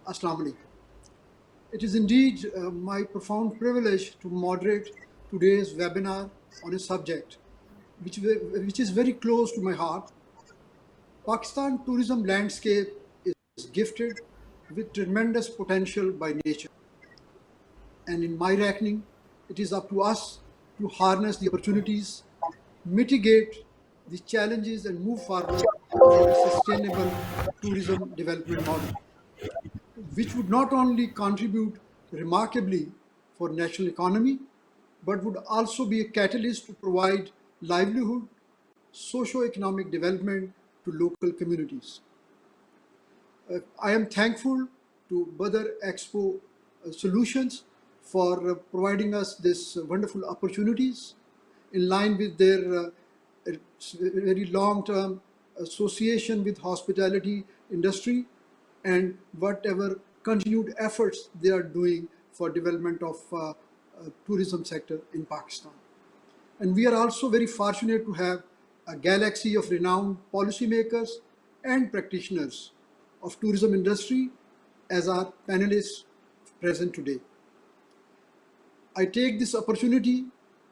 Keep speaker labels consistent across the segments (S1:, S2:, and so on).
S1: Assalamu alaikum. It is indeed my profound privilege to moderate today's webinar on a subject which is very close to my heart. Pakistan tourism landscape is gifted with tremendous potential by nature. And in my reckoning, it is up to us to harness the opportunities, mitigate the challenges, and move forward toward a sustainable tourism development model, which would not only contribute remarkably for national economy, but would also be a catalyst to provide livelihood, socio-economic development to local communities. I am thankful to Badar Expo Solutions for providing us this wonderful opportunities in line with their very long-term association with hospitality industry and whatever continued efforts they are doing for development of tourism sector in Pakistan. And we are also very fortunate to have a galaxy of renowned policymakers and practitioners of tourism industry as our panelists present today. I take this opportunity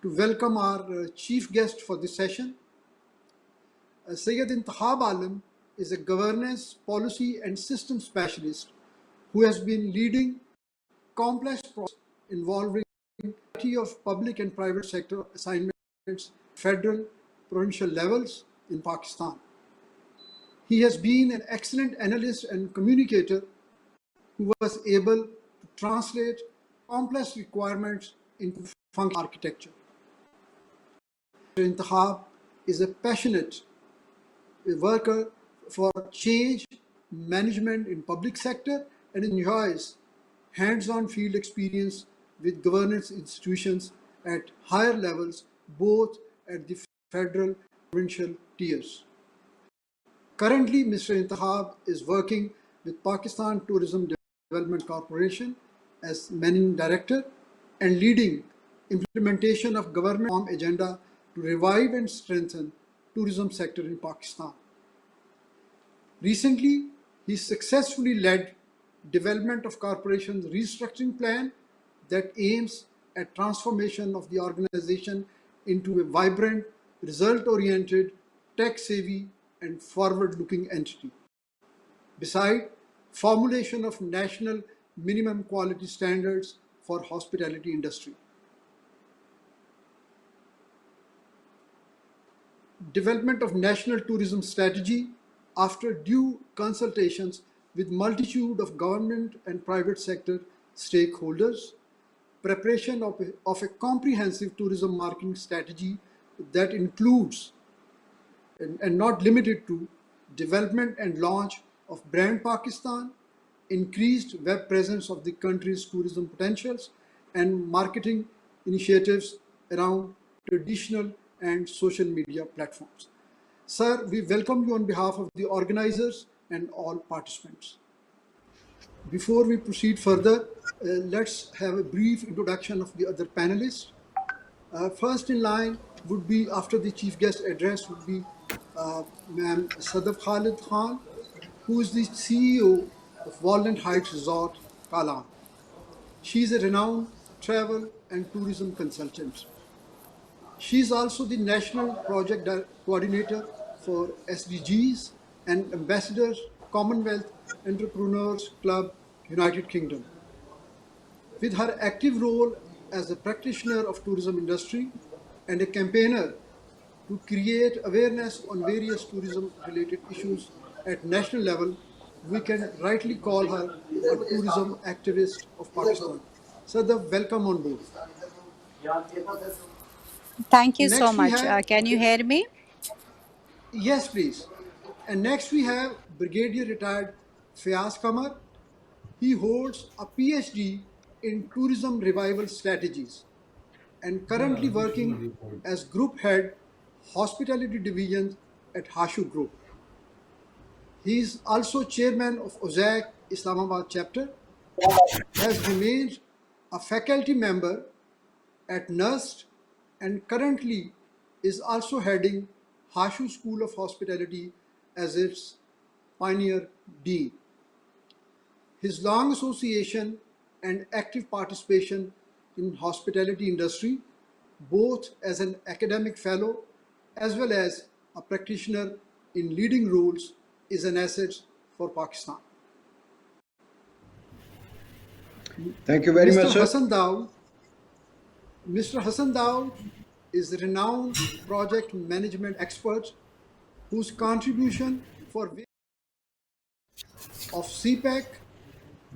S1: to welcome our chief guest for this session. Syed Intihab Alam is a governance, policy and system specialist who has been leading complex processes involving a variety of public and private sector assignments, federal, provincial levels in Pakistan. He has been an excellent analyst and communicator who was able to translate complex requirements into functional architecture. Intihab is a passionate worker for change management in public sector and enjoys hands-on field experience with governance institutions at higher levels, both at the federal and provincial tiers. Currently, Mr. Intihab is working with Pakistan Tourism Development Corporation as Managing Director and leading implementation of government reform agenda to revive and strengthen tourism sector in Pakistan. Recently, he successfully led development of corporation's restructuring plan that aims at transformation of the organization into a vibrant, result-oriented, tech-savvy, and forward-looking entity. Besides, formulation of national minimum quality standards for hospitality industry. Development of national tourism strategy after due consultations with multitude of government and private sector stakeholders, preparation of a comprehensive tourism marketing strategy that includes and not limited to development and launch of brand Pakistan, increased web presence of the country's tourism potentials, and marketing initiatives around traditional and social media platforms. Sir, we welcome you on behalf of the organizers and all participants. Before we proceed further, let's have a brief introduction of the other panelists. First in line would be, after the chief guest address, would be Ma'am Sadaf Khalid Khan, who is the CEO of Walnut Heights Resort, Kalam. She is a renowned travel and tourism consultant. She is also the National Project Coordinator for SDGs and Ambassador Commonwealth Entrepreneurs Club, United Kingdom. With her active role as a practitioner of tourism industry and a campaigner to create awareness on various tourism-related issues at national level, we can rightly call her a tourism activist of Pakistan. Sadaf, welcome on board.
S2: Thank you so
S1: Next we
S2: much.
S1: have,
S2: Can you hear me?
S1: yes please. And next we have Brigadier Retired Fayaz Kamar. He holds a PhD in tourism revival strategies and currently working as group head hospitality division at Hashu Group. He is also chairman of OZAC Islamabad chapter, has remained a faculty member at NUST and currently is also heading Hashu School of Hospitality as its pioneer dean. His long association and active participation in hospitality industry, both as an academic fellow as well as a practitioner in leading roles, is an asset for Pakistan.
S2: Thank you very much,
S1: Mr.
S2: sir.
S1: Hassan Daud, Mr. Hassan Daud is a renowned project management expert whose contribution for of CPAC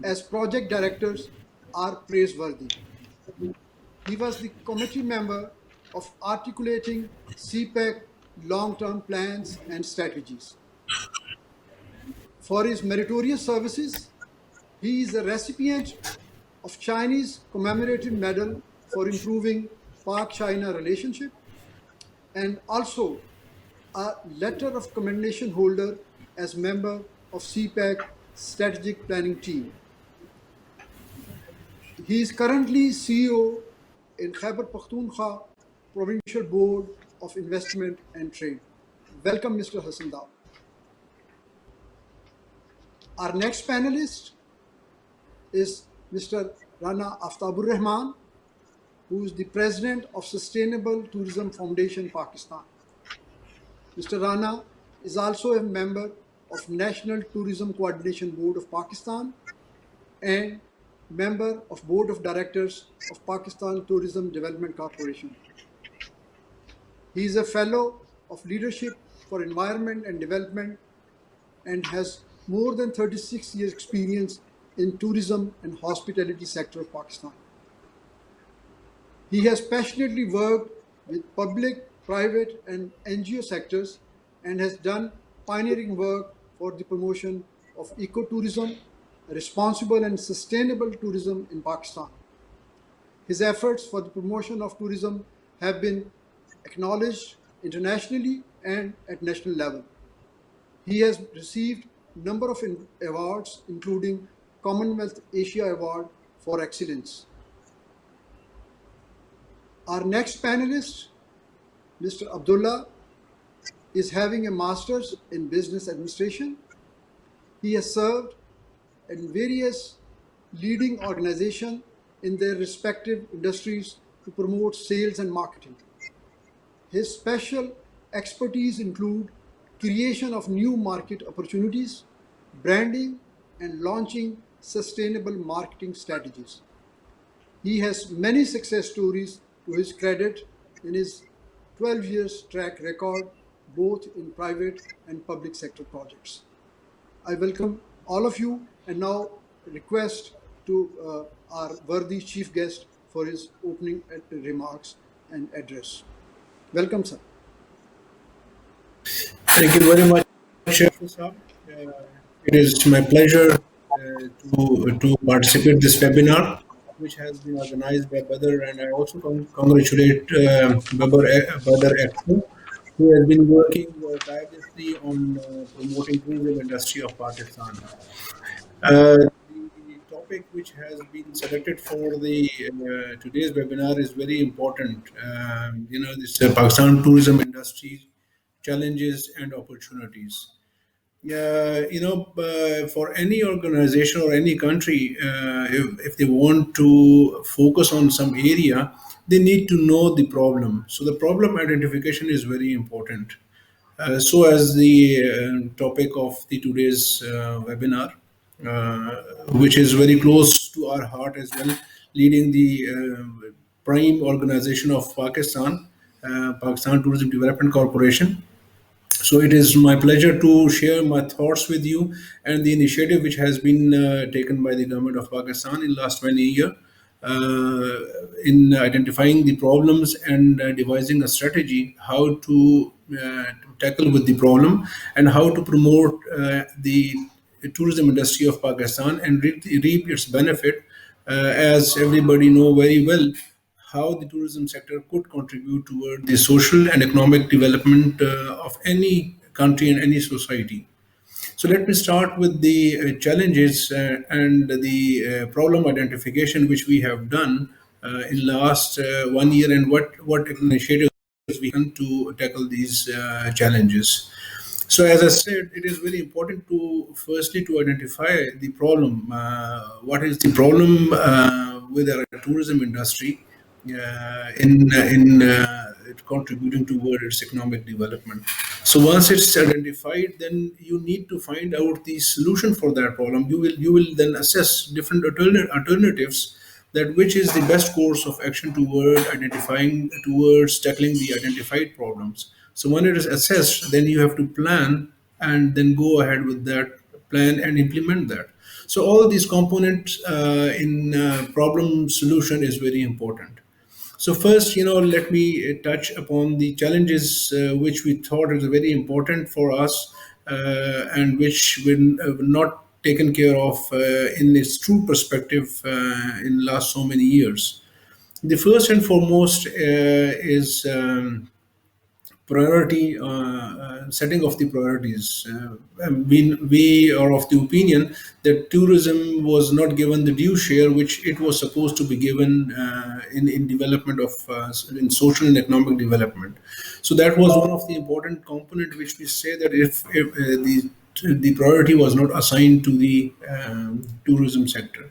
S1: as project directors are praiseworthy. He was the committee member of articulating CPAC long-term plans and strategies. For his meritorious services, he is a recipient of Chinese commemorative medal for improving Pak-China relationship and also a letter of commendation holder as member of CPAC strategic planning team. He is currently CEO in Khyber Pakhtunkhwa Provincial Board of Investment and Trade. Welcome, Mr. Hassan Dao. Our next panelist is Mr. Rana Aftabur Rahman, who is the president of Sustainable Tourism Foundation Pakistan. Mr. Rana is also a member of National Tourism Coordination Board of Pakistan and member of Board of Directors of Pakistan Tourism Development Corporation. He is a fellow of Leadership for Environment and Development and has more than 36 years experience in tourism and hospitality sector of Pakistan. He has passionately worked with public, private, and NGO sectors and has done pioneering work for the promotion of ecotourism, responsible and sustainable tourism in Pakistan. His efforts for the promotion of tourism have been acknowledged internationally and at national level. He has received a number of awards, including Commonwealth Asia Award for Excellence. Our next panelist, Mr. Abdullah, is having a master's in business administration. He has served in various leading organizations in their respective industries to promote sales and marketing. His special expertise include creation of new market opportunities, branding, and launching sustainable marketing strategies. He has many success stories to his credit in his 12 years track record, both in private and public sector projects. I welcome all of you and now request to our worthy chief guest for his opening remarks and address. Welcome, sir.
S3: Thank you very much, Sir. It is my pleasure to participate in this webinar, which has been organized by Badar, and I also congratulate Badar Expo, who has been working tirelessly on promoting tourism industry of Pakistan. The topic which has been selected for the today's webinar is very important. This Pakistan tourism industry challenges and opportunities. Yeah, for any organization or any country, if they want to focus on some area, they need to know the problem. So the problem identification is very important. So, as the topic of the today's webinar, which is very close to our heart as well, leading the prime organization of Pakistan, Pakistan Tourism Development Corporation. So it is my pleasure to share my thoughts with you and the initiative which has been taken by the government of Pakistan in last 20 years in identifying the problems and devising a strategy how to tackle with the problem and how to promote the tourism industry of Pakistan and reap its benefit, as everybody know very well how the tourism sector could contribute toward the social and economic development of any country and any society. So let me start with the challenges and the problem identification which we have done in last 1 year and what initiatives we done to tackle these challenges. So, as I said, it is very important to firstly to identify the problem. What is the problem with our tourism industry in it contributing toward its economic development? So, once it's identified, then you need to find out the solution for that problem. You will then assess different alternatives, that which is the best course of action toward identifying towards tackling the identified problems. So when it is assessed, then you have to plan and then go ahead with that plan and implement that. So all these components in problem solution is very important. So first, let me touch upon the challenges which we thought is very important for us, and which were not taken care of in its true perspective in last so many years. The first and foremost is priority setting of the priorities. We are of the opinion that tourism was not given the due share which it was supposed to be given in development of in social and economic development. So that was one of the important component which we say that if the priority was not assigned to the tourism sector.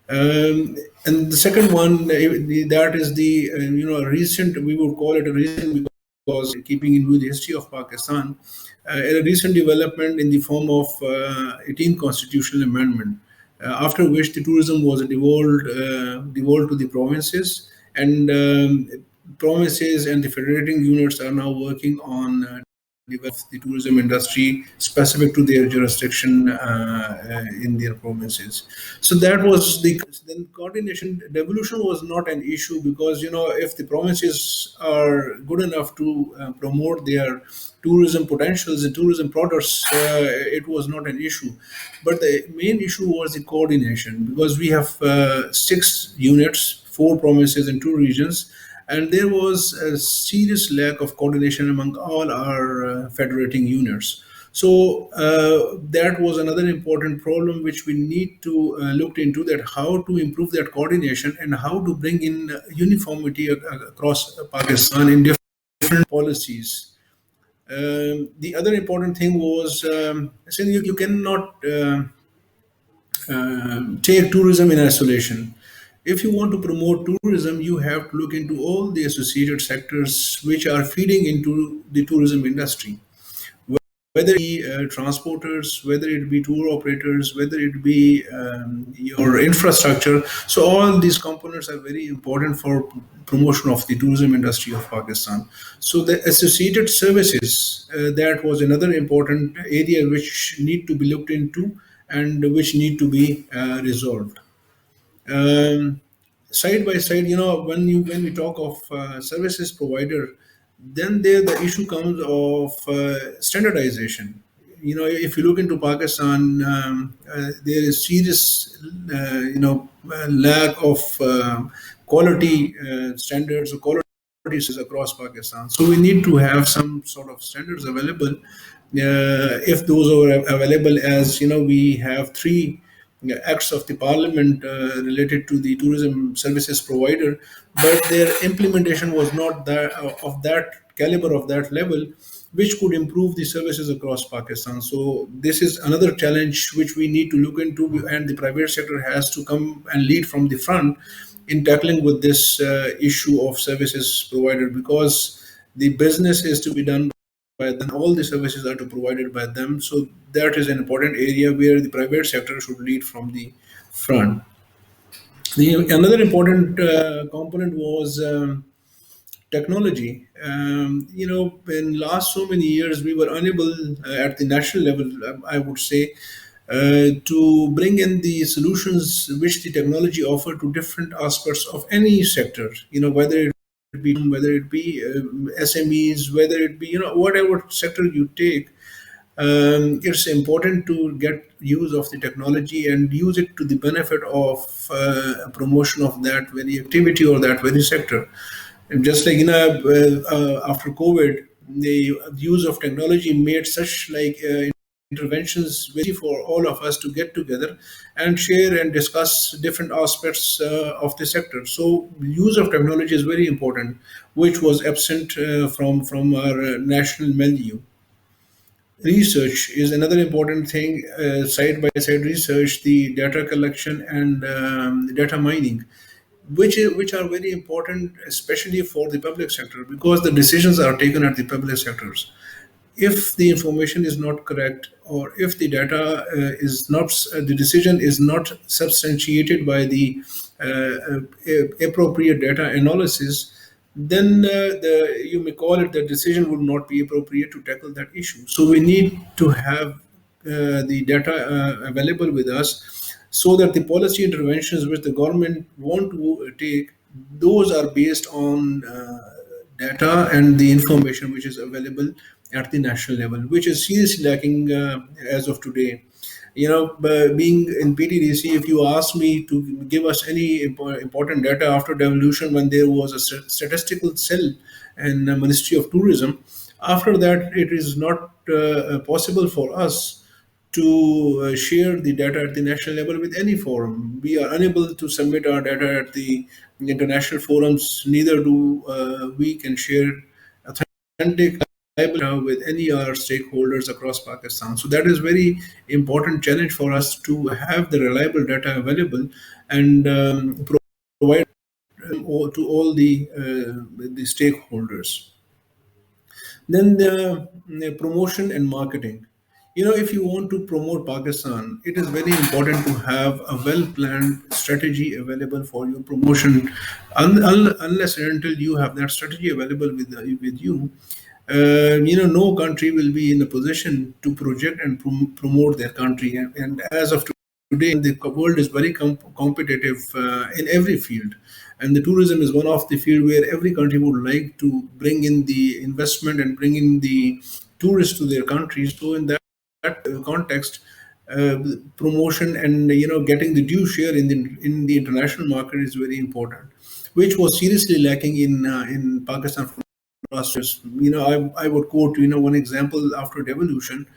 S3: And the second one, that is the recent, we would call it a recent, because keeping in view the history of Pakistan, a recent development in the form of 18th constitutional amendment, after which the tourism was devolved to the provinces, and provinces and the federating units are now working on develop the tourism industry specific to their jurisdiction in their provinces. So that was the then coordination. Devolution was not an issue, because if the provinces are good enough to promote their tourism potentials and tourism products, it was not an issue. But the main issue was the coordination, because we have 6 units, 4 provinces and 2 regions, and there was a serious lack of coordination among all our federating units. So that was another important problem which we need to look into, that how to improve that coordination and how to bring in uniformity across Pakistan in different policies. The other important thing was, saying you cannot take tourism in isolation. If you want to promote tourism, you have to look into all the associated sectors which are feeding into the tourism industry, whether it be transporters, whether it be tour operators, whether it be your infrastructure. So all these components are very important for promotion of the tourism industry of Pakistan. So the associated services, that was another important area which need to be looked into and which need to be resolved. um, Side by side, when we talk of services provider, then there the issue comes of standardization. If you look into Pakistan, there is serious lack of quality standards or quality across Pakistan. So we need to have some sort of standards available. If those are available, as we have three acts of the parliament related to the tourism services provider, but their implementation was not that of that caliber, of that level, which could improve the services across Pakistan. So this is another challenge which we need to look into, and the private sector has to come and lead from the front in tackling with this issue of services provider, because the business is to be done by them, all the services are to provided by them. So that is an important area where the private sector should lead from the front. Another important component was technology. In last so many years, we were unable at the national level, I would say, to bring in the solutions which the technology offer to different aspects of any sector. Whether it be SMEs, whether it be whatever sector you take. It's important to get use of the technology and use it to the benefit of promotion of that very activity or that very sector. And just like after COVID, the use of technology made such like interventions very for all of us to get together and share and discuss different aspects of the sector. So use of technology is very important, which was absent from our national menu. Research is another important thing. Side by side research, the data collection and data mining, which are very important, especially for the public sector, because the decisions are taken at the public sectors. If the information is not correct, or if the data is not, the decision is not substantiated by the appropriate data analysis, then you may call it the decision would not be appropriate to tackle that issue. So we need to have the data available with us, so that the policy interventions which the government want to take, those are based on data and the information which is available at the national level, which is seriously lacking as of today. Being in PTDC, if you ask me to give us any important data after devolution, when there was a statistical cell in the Ministry of Tourism, after that it is not possible for us to share the data at the national level with any forum. We are unable to submit our data at the international forums. Neither do we can share authentic reliable data with any other stakeholders across Pakistan. So that is very important challenge for us to have the reliable data available and provide to all the stakeholders. Then the promotion and marketing. If you want to promote Pakistan, it is very important to have a well planned strategy available for your promotion. Unless and until you have that strategy available with you, no country will be in a position to project and promote their country. And as of today, the world is very competitive in every field, and the tourism is one of the field where every country would like to bring in the investment and bring in the tourists to their countries. So in that context, uh, promotion and getting the due share in the international market is very important, which was seriously lacking in Pakistan for last years. I would quote one example after devolution.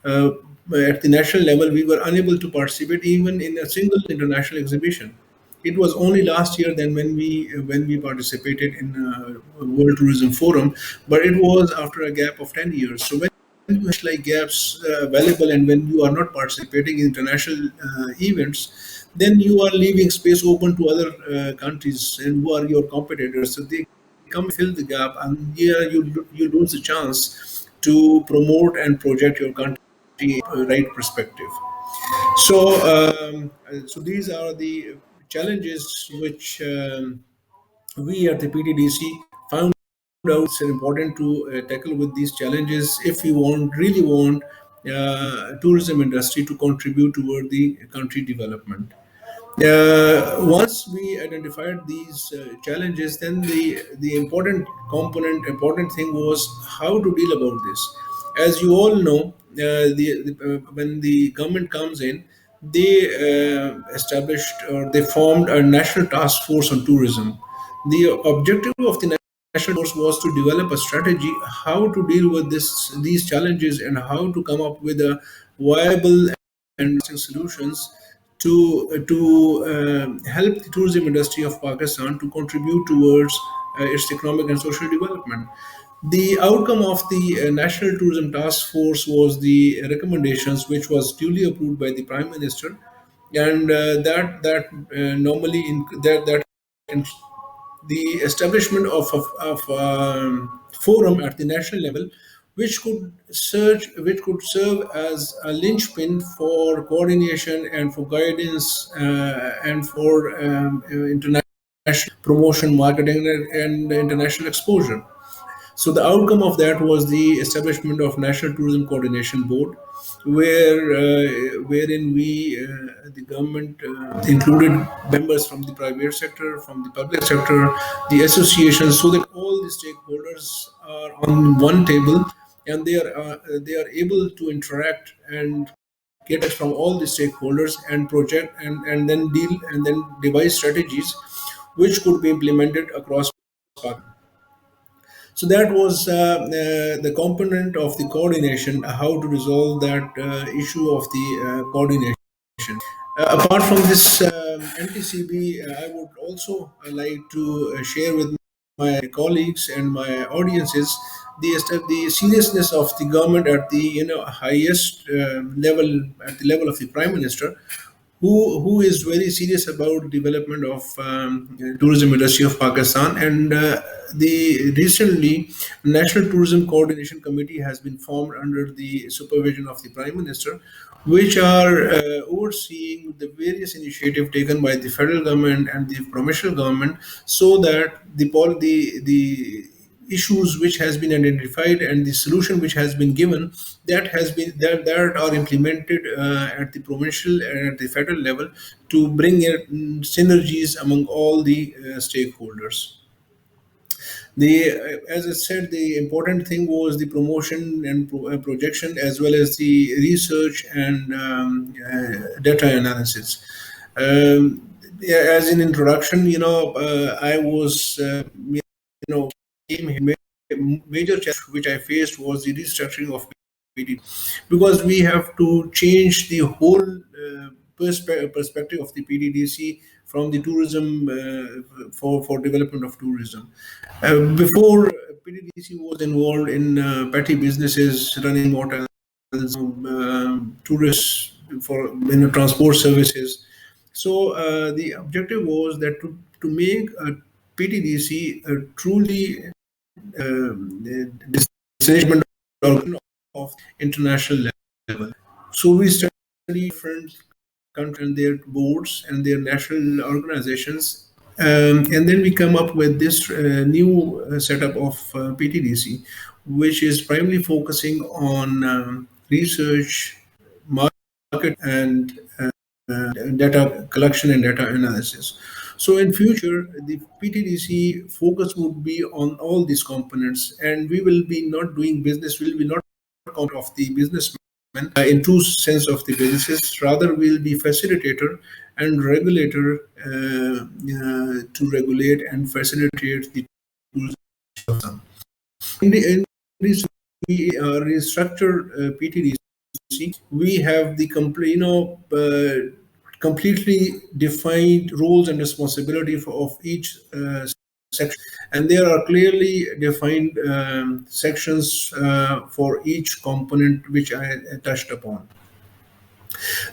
S3: Uh, at the national level, we were unable to participate even in a single international exhibition. It was only last year then when we participated in World Tourism Forum, but it was after a gap of 10 years. So when you have like gaps available, and when you are not participating in international events, then you are leaving space open to other countries and who are your competitors. So they come fill the gap, and yeah, you lose the chance to promote and project your country right perspective. So these are the challenges which we at the PTDC found out it's important to tackle with these challenges if we really want tourism industry to contribute toward the country development. Once we identified these challenges, then the important thing was how to deal about this. As you all know, when the government comes in, they established or they formed a national task force on tourism. The objective of the national force was to develop a strategy how to deal with these challenges and how to come up with a viable and lasting solutions to help the tourism industry of Pakistan to contribute towards its economic and social development. The outcome of the National Tourism Task Force was the recommendations, which was duly approved by the Prime Minister, and that normally that the establishment of forum at the national level, which could serve as a linchpin for coordination and for guidance and for international promotion, marketing, and international exposure. So the outcome of that was the establishment of National Tourism Coordination Board, wherein the government included members from the private sector, from the public sector, the associations, so that all the stakeholders are on one table, and they are able to interact and get it from all the stakeholders and project and then deal and then devise strategies which could be implemented across Pakistan. So that was the component of the coordination, how to resolve that issue of the coordination. Apart from this NTCB, I would also like to share with my colleagues and my audiences the seriousness of the government at the highest level, at the level of the prime minister, who is very serious about development of tourism industry of Pakistan. And the recently National Tourism Coordination Committee has been formed under the supervision of the Prime Minister, which are overseeing the various initiatives taken by the federal government and the provincial government, so that the issues which has been identified and the solution which has been given, that are implemented at the provincial and at the federal level, to bring synergies among all the stakeholders. As I said, the important thing was the promotion and projection, as well as the research and data analysis. Yeah, as an introduction, I was, came here, major challenge which I faced was the restructuring of PD, because we have to change the whole perspective of the PDDC from the tourism, for development of tourism. Before, PDDC was involved in petty businesses, running motels, tourists for transport services. So the objective was that to make a PTDC a truly destination of international level. So we study different countries and their boards and their national organizations, and then we come up with this new setup of PTDC, which is primarily focusing on research, market, and data collection and data analysis. So in future, the PTDC focus would be on all these components, and we will be not doing business. We will be not of the businessman in true sense of the businesses. Rather, we'll be facilitator and regulator, to regulate and facilitate the tools. In this, we restructure PTDC. We have the complete, completely defined roles and responsibility of each section, and there are clearly defined sections for each component which I touched upon.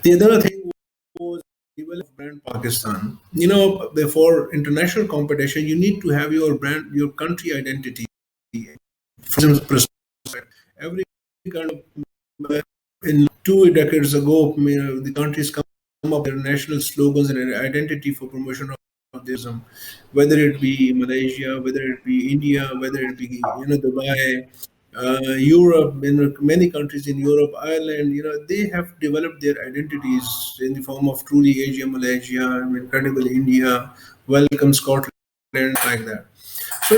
S3: The other thing was develop brand Pakistan. Before international competition, you need to have your brand, your country identity. From perspective, every kind of, in 2 decades ago, the countries come up with their national slogans and identity for promotion of tourism, whether it be Malaysia, whether it be India, whether it be Dubai, Europe. In many countries in Europe, Ireland, they have developed their identities in the form of truly Asia, Malaysia, incredible India, welcome Scotland, like that. So,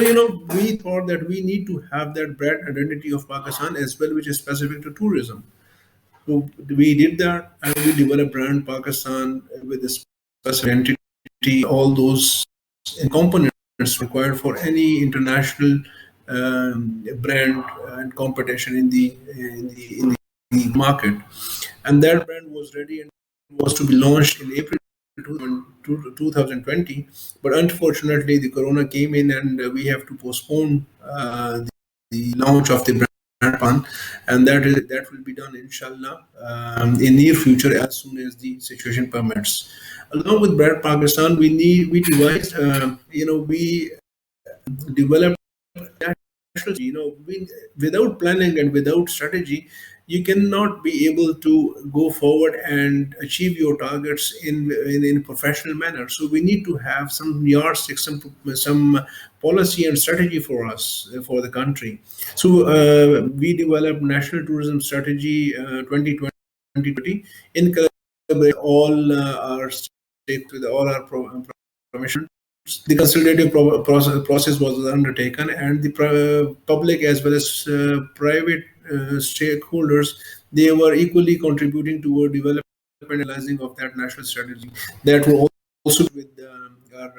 S3: we thought that we need to have that brand identity of Pakistan as well, which is specific to tourism. So we did that, and we developed brand Pakistan with a specific identity, all those components required for any international brand and competition in the market. And that brand was ready and was to be launched in April 2020, but unfortunately the corona came in, and we have to postpone the launch of the brand pan, and that will be done inshallah in near future, as soon as the situation permits. Along with brand Pakistan, we devised, we developed without planning and without strategy, you cannot be able to go forward and achieve your targets in a professional manner. So we need to have some yardstick, some policy and strategy for us, for the country. So we developed national tourism strategy 2020 in collaboration with all our stakes, with all our permission. The consultative process was undertaken, and the public as well as private stakeholders, they were equally contributing toward development and analyzing of that national strategy, that were also with our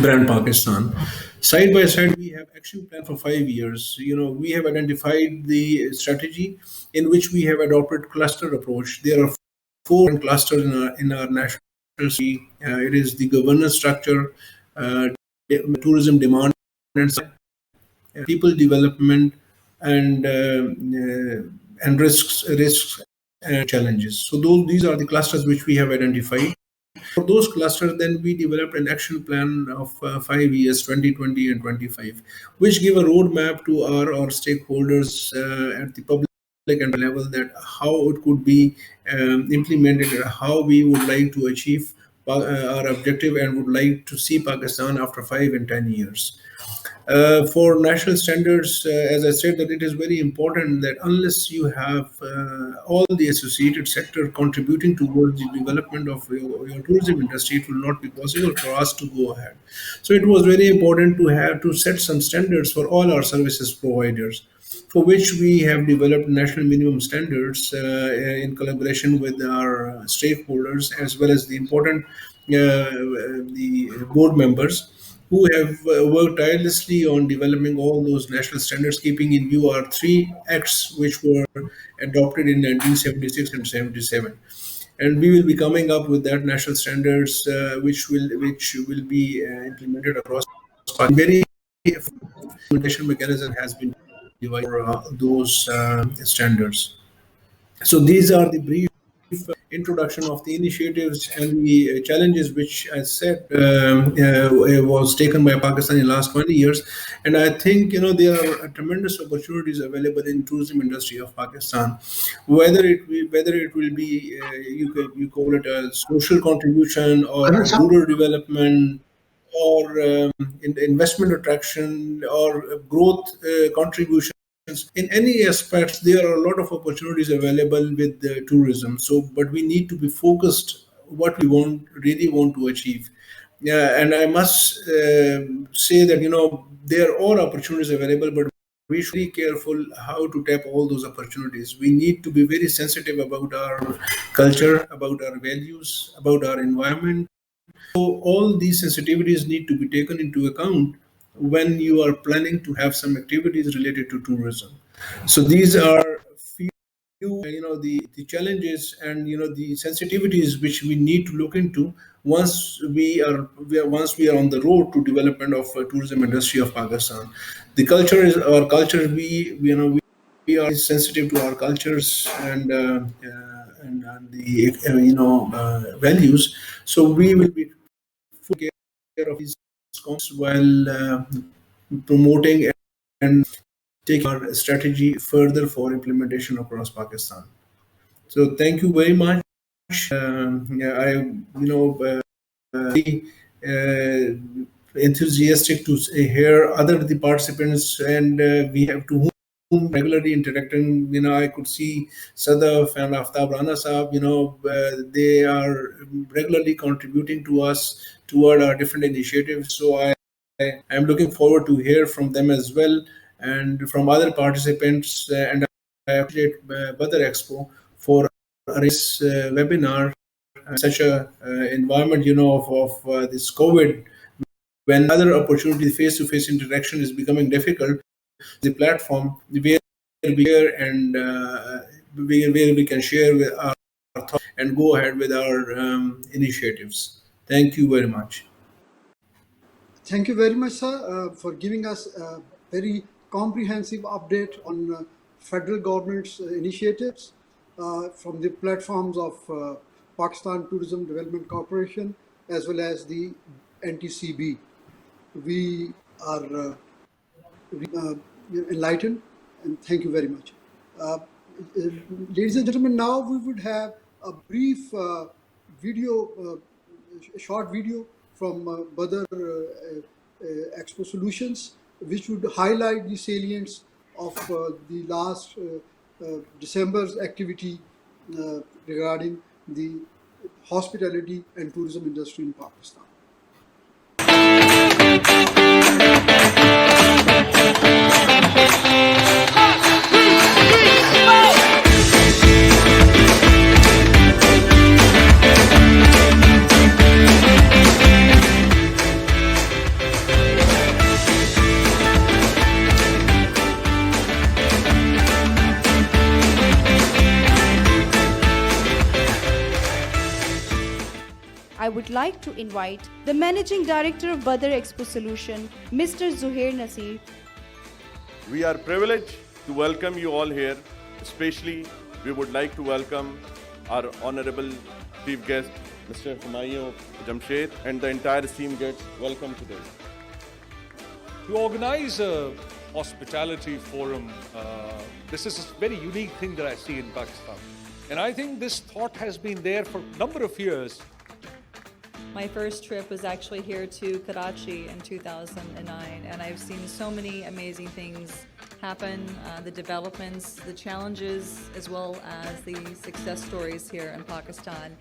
S3: brand Pakistan. Side by side, we have action plan for 5 years. We have identified the strategy in which we have adopted cluster approach. There are 4 clusters in our national strategy. It is the governance structure, tourism demand people development, and risks and challenges. So these are the clusters which we have identified. For those clusters, then we developed an action plan of 5 years, 2020 and 25, which give a roadmap to our stakeholders at the public and level, that how it could be implemented, and how we would like to achieve our objective and would like to see Pakistan after 5 and 10 years. For national standards, as I said, that it is very important that unless you have all the associated sector contributing towards the development of your tourism industry, it will not be possible for us to go ahead. So it was very important to have to set some standards for all our services providers, for which we have developed national minimum standards in collaboration with our stakeholders, as well as the important the board members, who have worked tirelessly on developing all those national standards, keeping in view our three acts which were adopted in 1976 and 77. And we will be coming up with that national standards, which will be implemented across. Very implementation mechanism has been devised for those standards. So these are the brief introduction of the initiatives and the challenges which I said was taken by Pakistan in the last 20 years. And I think there are tremendous opportunities available in tourism industry of Pakistan, whether it will be you call it a social contribution or
S1: Arun sir?
S3: rural development or investment attraction or growth contribution. In any aspects, there are a lot of opportunities available with tourism. So but we need to be focused what we really want to achieve. Yeah, and I must say that there are all opportunities available, but we should be careful how to tap all those opportunities. We need to be very sensitive about our culture, about our values, about our environment. So all these sensitivities need to be taken into account when you are planning to have some activities related to tourism. So these are few, the challenges and the sensitivities which we need to look into once we are on the road to development of tourism industry of Pakistan. The culture is our culture. We are sensitive to our cultures and the values. So we will be full care of these cons while promoting and taking our strategy further for implementation across Pakistan. So thank you very much. Yeah, I very, enthusiastic to hear other the participants, and we have to whom regularly interacting. I could see Sadaf and Aftab Rana Saab. They are regularly contributing to us toward our different initiatives. So I am looking forward to hear from them as well, and from other participants. And I appreciate Badar Expo for this webinar, such a environment, of this COVID, when other opportunity, face-to-face interaction is becoming difficult. The platform where we are and where we can share with our thoughts and go ahead with our initiatives. Thank you very much.
S1: Thank you very much, sir, for giving us a very comprehensive update on federal government's initiatives from the platforms of Pakistan Tourism Development Corporation as well as the NTCB. We are enlightened, and thank you very much. Ladies and gentlemen, now we would have a brief video, a short video from Badar Expo Solutions, which would highlight the salience of the last December's activity regarding the hospitality and tourism industry in Pakistan.
S4: I would like to invite the Managing Director of Badar Expo Solution, Mr. Zuhair Nasir.
S5: We are privileged to welcome you all here. Especially, we would like to welcome our honorable chief guest, Mr. Humayun Jamshed, and the entire esteemed guests. Welcome today.
S6: To organize a hospitality forum, this is a very unique thing that I see in Pakistan. And I think this thought has been there for a number of years.
S7: My first trip was actually here to Karachi in 2009, and I've seen so many amazing things happen, the developments, the challenges, as well as the success stories here in Pakistan.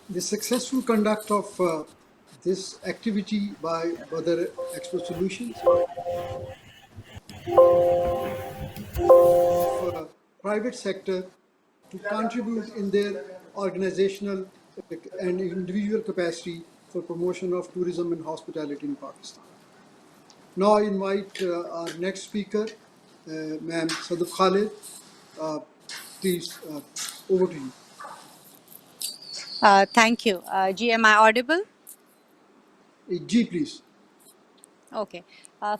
S1: The successful conduct of this activity by Badar Expo Solutions of private sector to contribute in their organizational and individual capacity for promotion of tourism and hospitality in Pakistan. Now I invite our next speaker, Ma'am Sadaf Khalid. Please, over to you.
S8: Thank you. G, am I audible?
S1: G, please.
S8: Okay.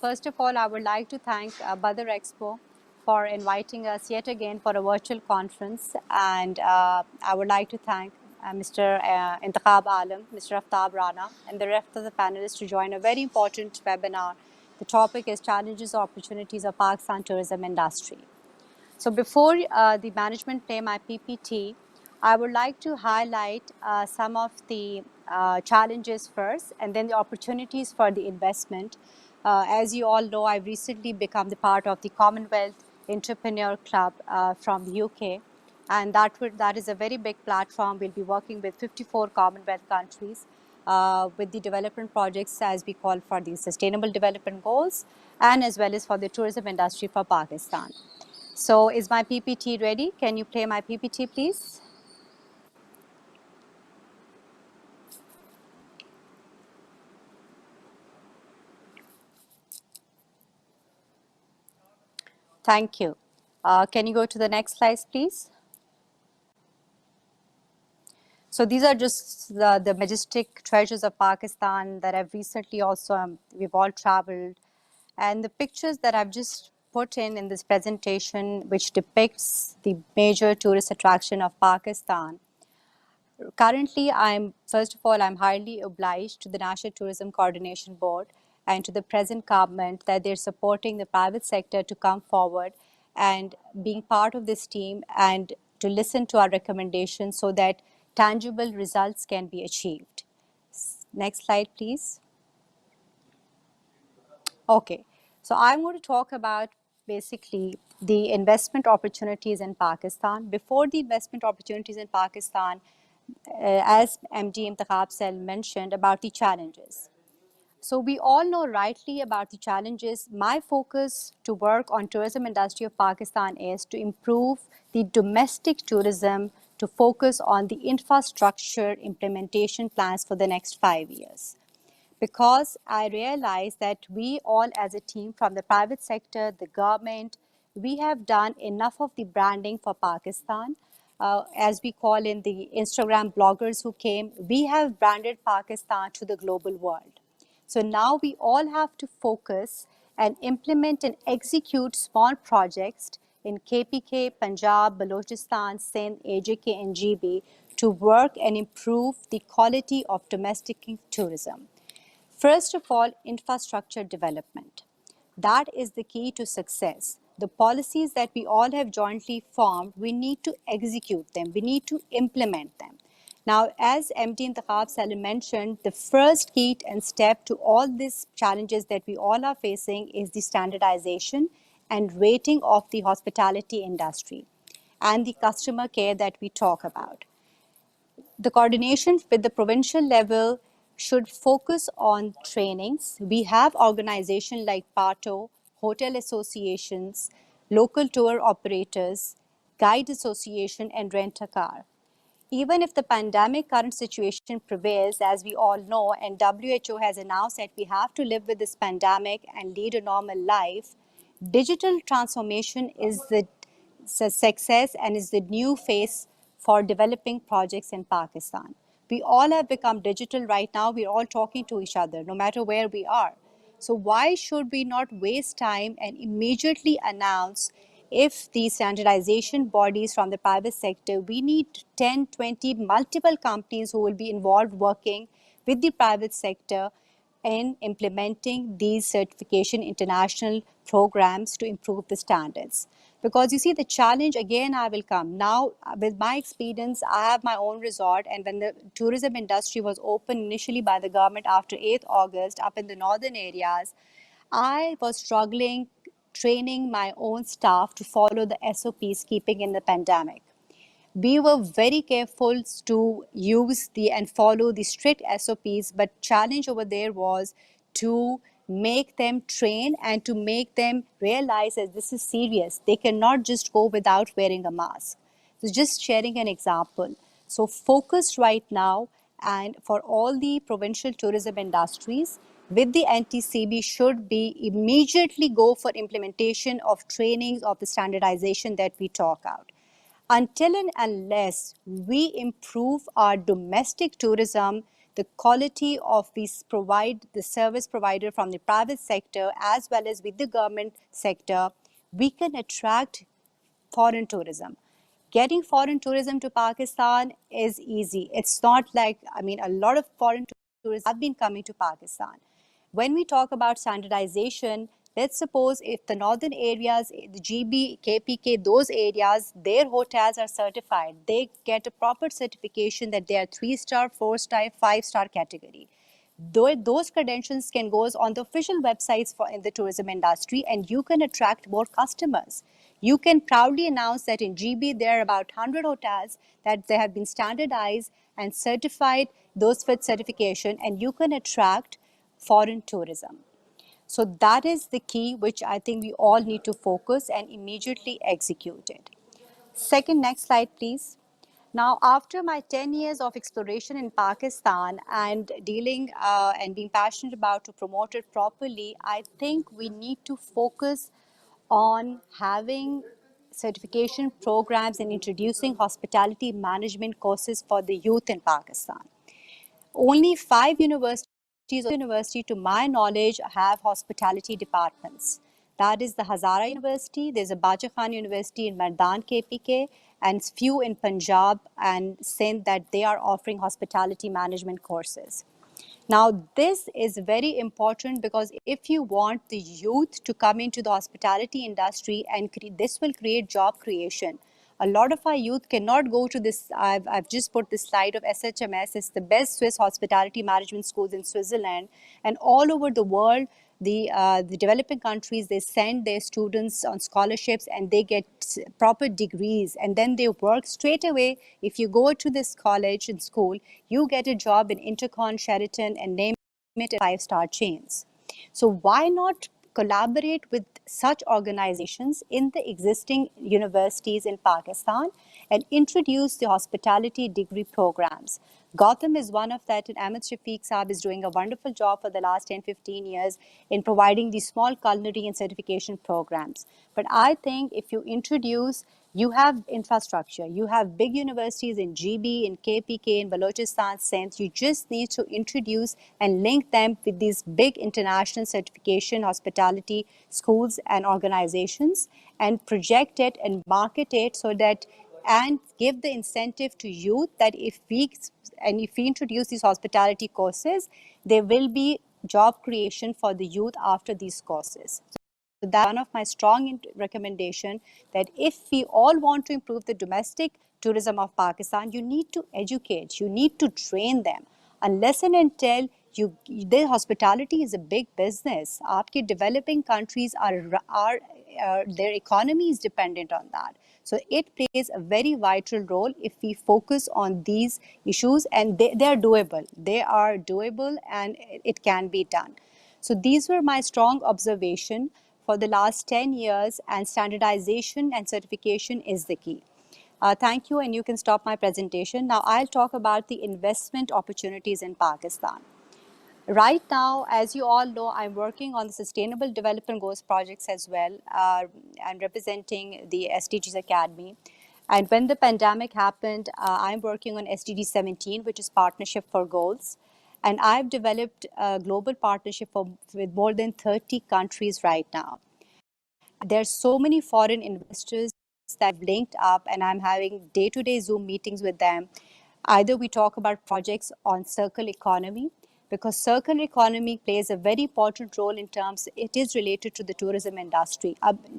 S8: First of all, I would like to thank Badar Expo for inviting us yet again for a virtual conference. And I would like to thank Mr. Intikhab Alam, Mr. Aftab Rana, and the rest of the panelists to join a very important webinar. The topic is Challenges and Opportunities of Pakistan Tourism Industry. So before the management play my PPT, I would like to highlight some of the challenges first and then the opportunities for the investment. As you all know, I've recently become the part of the Commonwealth Entrepreneur Club from the UK. And that is a very big platform. We'll be working with 54 Commonwealth countries with the development projects, as we call, for the Sustainable Development Goals, and as well as for the tourism industry for Pakistan. So is my PPT ready? Can you play my PPT, please? Thank you. Can you go to the next slide, please? So these are just the majestic treasures of Pakistan that I've recently also, we've all traveled. And the pictures that I've just put in this presentation, which depicts the major tourist attraction of Pakistan. Currently, first of all, I'm highly obliged to the National Tourism Coordination Board and to the present government that they're supporting the private sector to come forward and being part of this team and to listen to our recommendations so that tangible results can be achieved. Next slide, please. Okay, so I'm going to talk about basically the investment opportunities in Pakistan. Before the investment opportunities in Pakistan, as MD Imtikhab Sel mentioned about the challenges. So we all know rightly about the challenges. My focus to work on tourism industry of Pakistan is to improve the domestic tourism, to focus on the infrastructure implementation plans for the next 5 years. Because I realize that we all as a team from the private sector, the government, we have done enough of the branding for Pakistan. As we call in the Instagram bloggers who came, we have branded Pakistan to the global world. So now we all have to focus and implement and execute small projects in KPK, Punjab, Balochistan, Sindh, AJK, and GB to work and improve the quality of domestic tourism. First of all, infrastructure development. That is the key to success. The policies that we all have jointly formed, we need to execute them, we need to implement them. Now, as MD Intikhab Salim mentioned, the first key and step to all these challenges that we all are facing is the standardization and rating of the hospitality industry and the customer care that we talk about. The coordination with the provincial level should focus on trainings. We have organizations like PATO, hotel associations, local tour operators, guide association, and rent a car. Even if the pandemic current situation prevails, as we all know, and WHO has announced that we have to live with this pandemic and lead a normal life, digital transformation is the success and is the new face for developing projects in Pakistan. We all have become digital right now. We're all talking to each other, no matter where we are. So why should we not waste time and immediately announce if the standardization bodies from the private sector, we need 10, 20, multiple companies who will be involved working with the private sector in implementing these certification international programs to improve the standards. Because you see, the challenge again, I will come. Now, with my experience, I have my own resort, and when the tourism industry was opened initially by the government after 8th August up in the northern areas, I was struggling training my own staff to follow the SOPs keeping in the pandemic. We were very careful to use the and follow the strict SOPs, but challenge over there was to make them train and to make them realize that this is serious. They cannot just go without wearing a mask. So just sharing an example. So focused right now and for all the provincial tourism industries with the NTCB should be immediately go for implementation of trainings of the standardization that we talk out. Until and unless we improve our domestic tourism, the quality of the service provider from the private sector as well as with the government sector, we can attract foreign tourism. Getting foreign tourism to Pakistan is easy. It's not like, a lot of foreign tourists have been coming to Pakistan. When we talk about standardization, let's suppose if the northern areas, the GB, KPK, those areas, their hotels are certified. They get a proper certification that they are 3-star, 4-star, 5-star category. Those credentials can go on the official websites in the tourism industry and you can attract more customers. You can proudly announce that in GB there are about 100 hotels that they have been standardized and certified, those with certification, and you can attract foreign tourism. So that is the key which I think we all need to focus and immediately execute it. Second, next slide, please. Now, after my 10 years of exploration in Pakistan and dealing and being passionate about to promote it properly, I think we need to focus on having certification programs and introducing hospitality management courses for the youth in Pakistan. Only 5 universities, to my knowledge, have hospitality departments. That is the Hazara University, there's a Bacha Khan University in Mardan KPK, and few in Punjab and Sindh that they are offering hospitality management courses. Now, this is very important because if you want the youth to come into the hospitality industry, and this will create job creation. A lot of our youth cannot go to this. I've just put this slide of SHMS. It's the best Swiss hospitality management schools in Switzerland. And all over the world, the developing countries, they send their students on scholarships and they get proper degrees, and then they work straight away. If you go to this college and school, you get a job in Intercon, Sheraton, and name it, 5-star chains. So why not collaborate with such organizations in the existing universities in Pakistan and introduce the hospitality degree programs? Gotham is one of that, and Ahmed Shafiq Saab is doing a wonderful job for the last 10-15 years in providing these small culinary and certification programs. But I think if you introduce, you have infrastructure, you have big universities in GB, in KPK, in Balochistan, Sindh. You just need to introduce and link them with these big international certification hospitality schools and organizations, and project it and market it so that, and give the incentive to youth that if we introduce these hospitality courses, there will be job creation for the youth after these courses. So that's one of my strong recommendation, that if we all want to improve the domestic tourism of Pakistan, you need to educate, you need to train them. Unless and until their hospitality is a big business. Aapke developing countries are their economy is dependent on that. So it plays a very vital role if we focus on these issues, and they are doable. They are doable and it can be done. So these were my strong observation for the last 10 years, and standardization and certification is the key. Thank you, and you can stop my presentation. Now I'll talk about the investment opportunities in Pakistan. Right now, as you all know, I'm working on the Sustainable Development Goals projects as well. I'm representing the SDGs Academy. And when the pandemic happened, I'm working on SDG 17, which is Partnership for Goals. And I've developed a global partnership with more than 30 countries right now. There's so many foreign investors that I've linked up, and I'm having day-to-day Zoom meetings with them. Either we talk about projects on circular economy, because circular economy plays a very important role in terms, it is related to the tourism industry.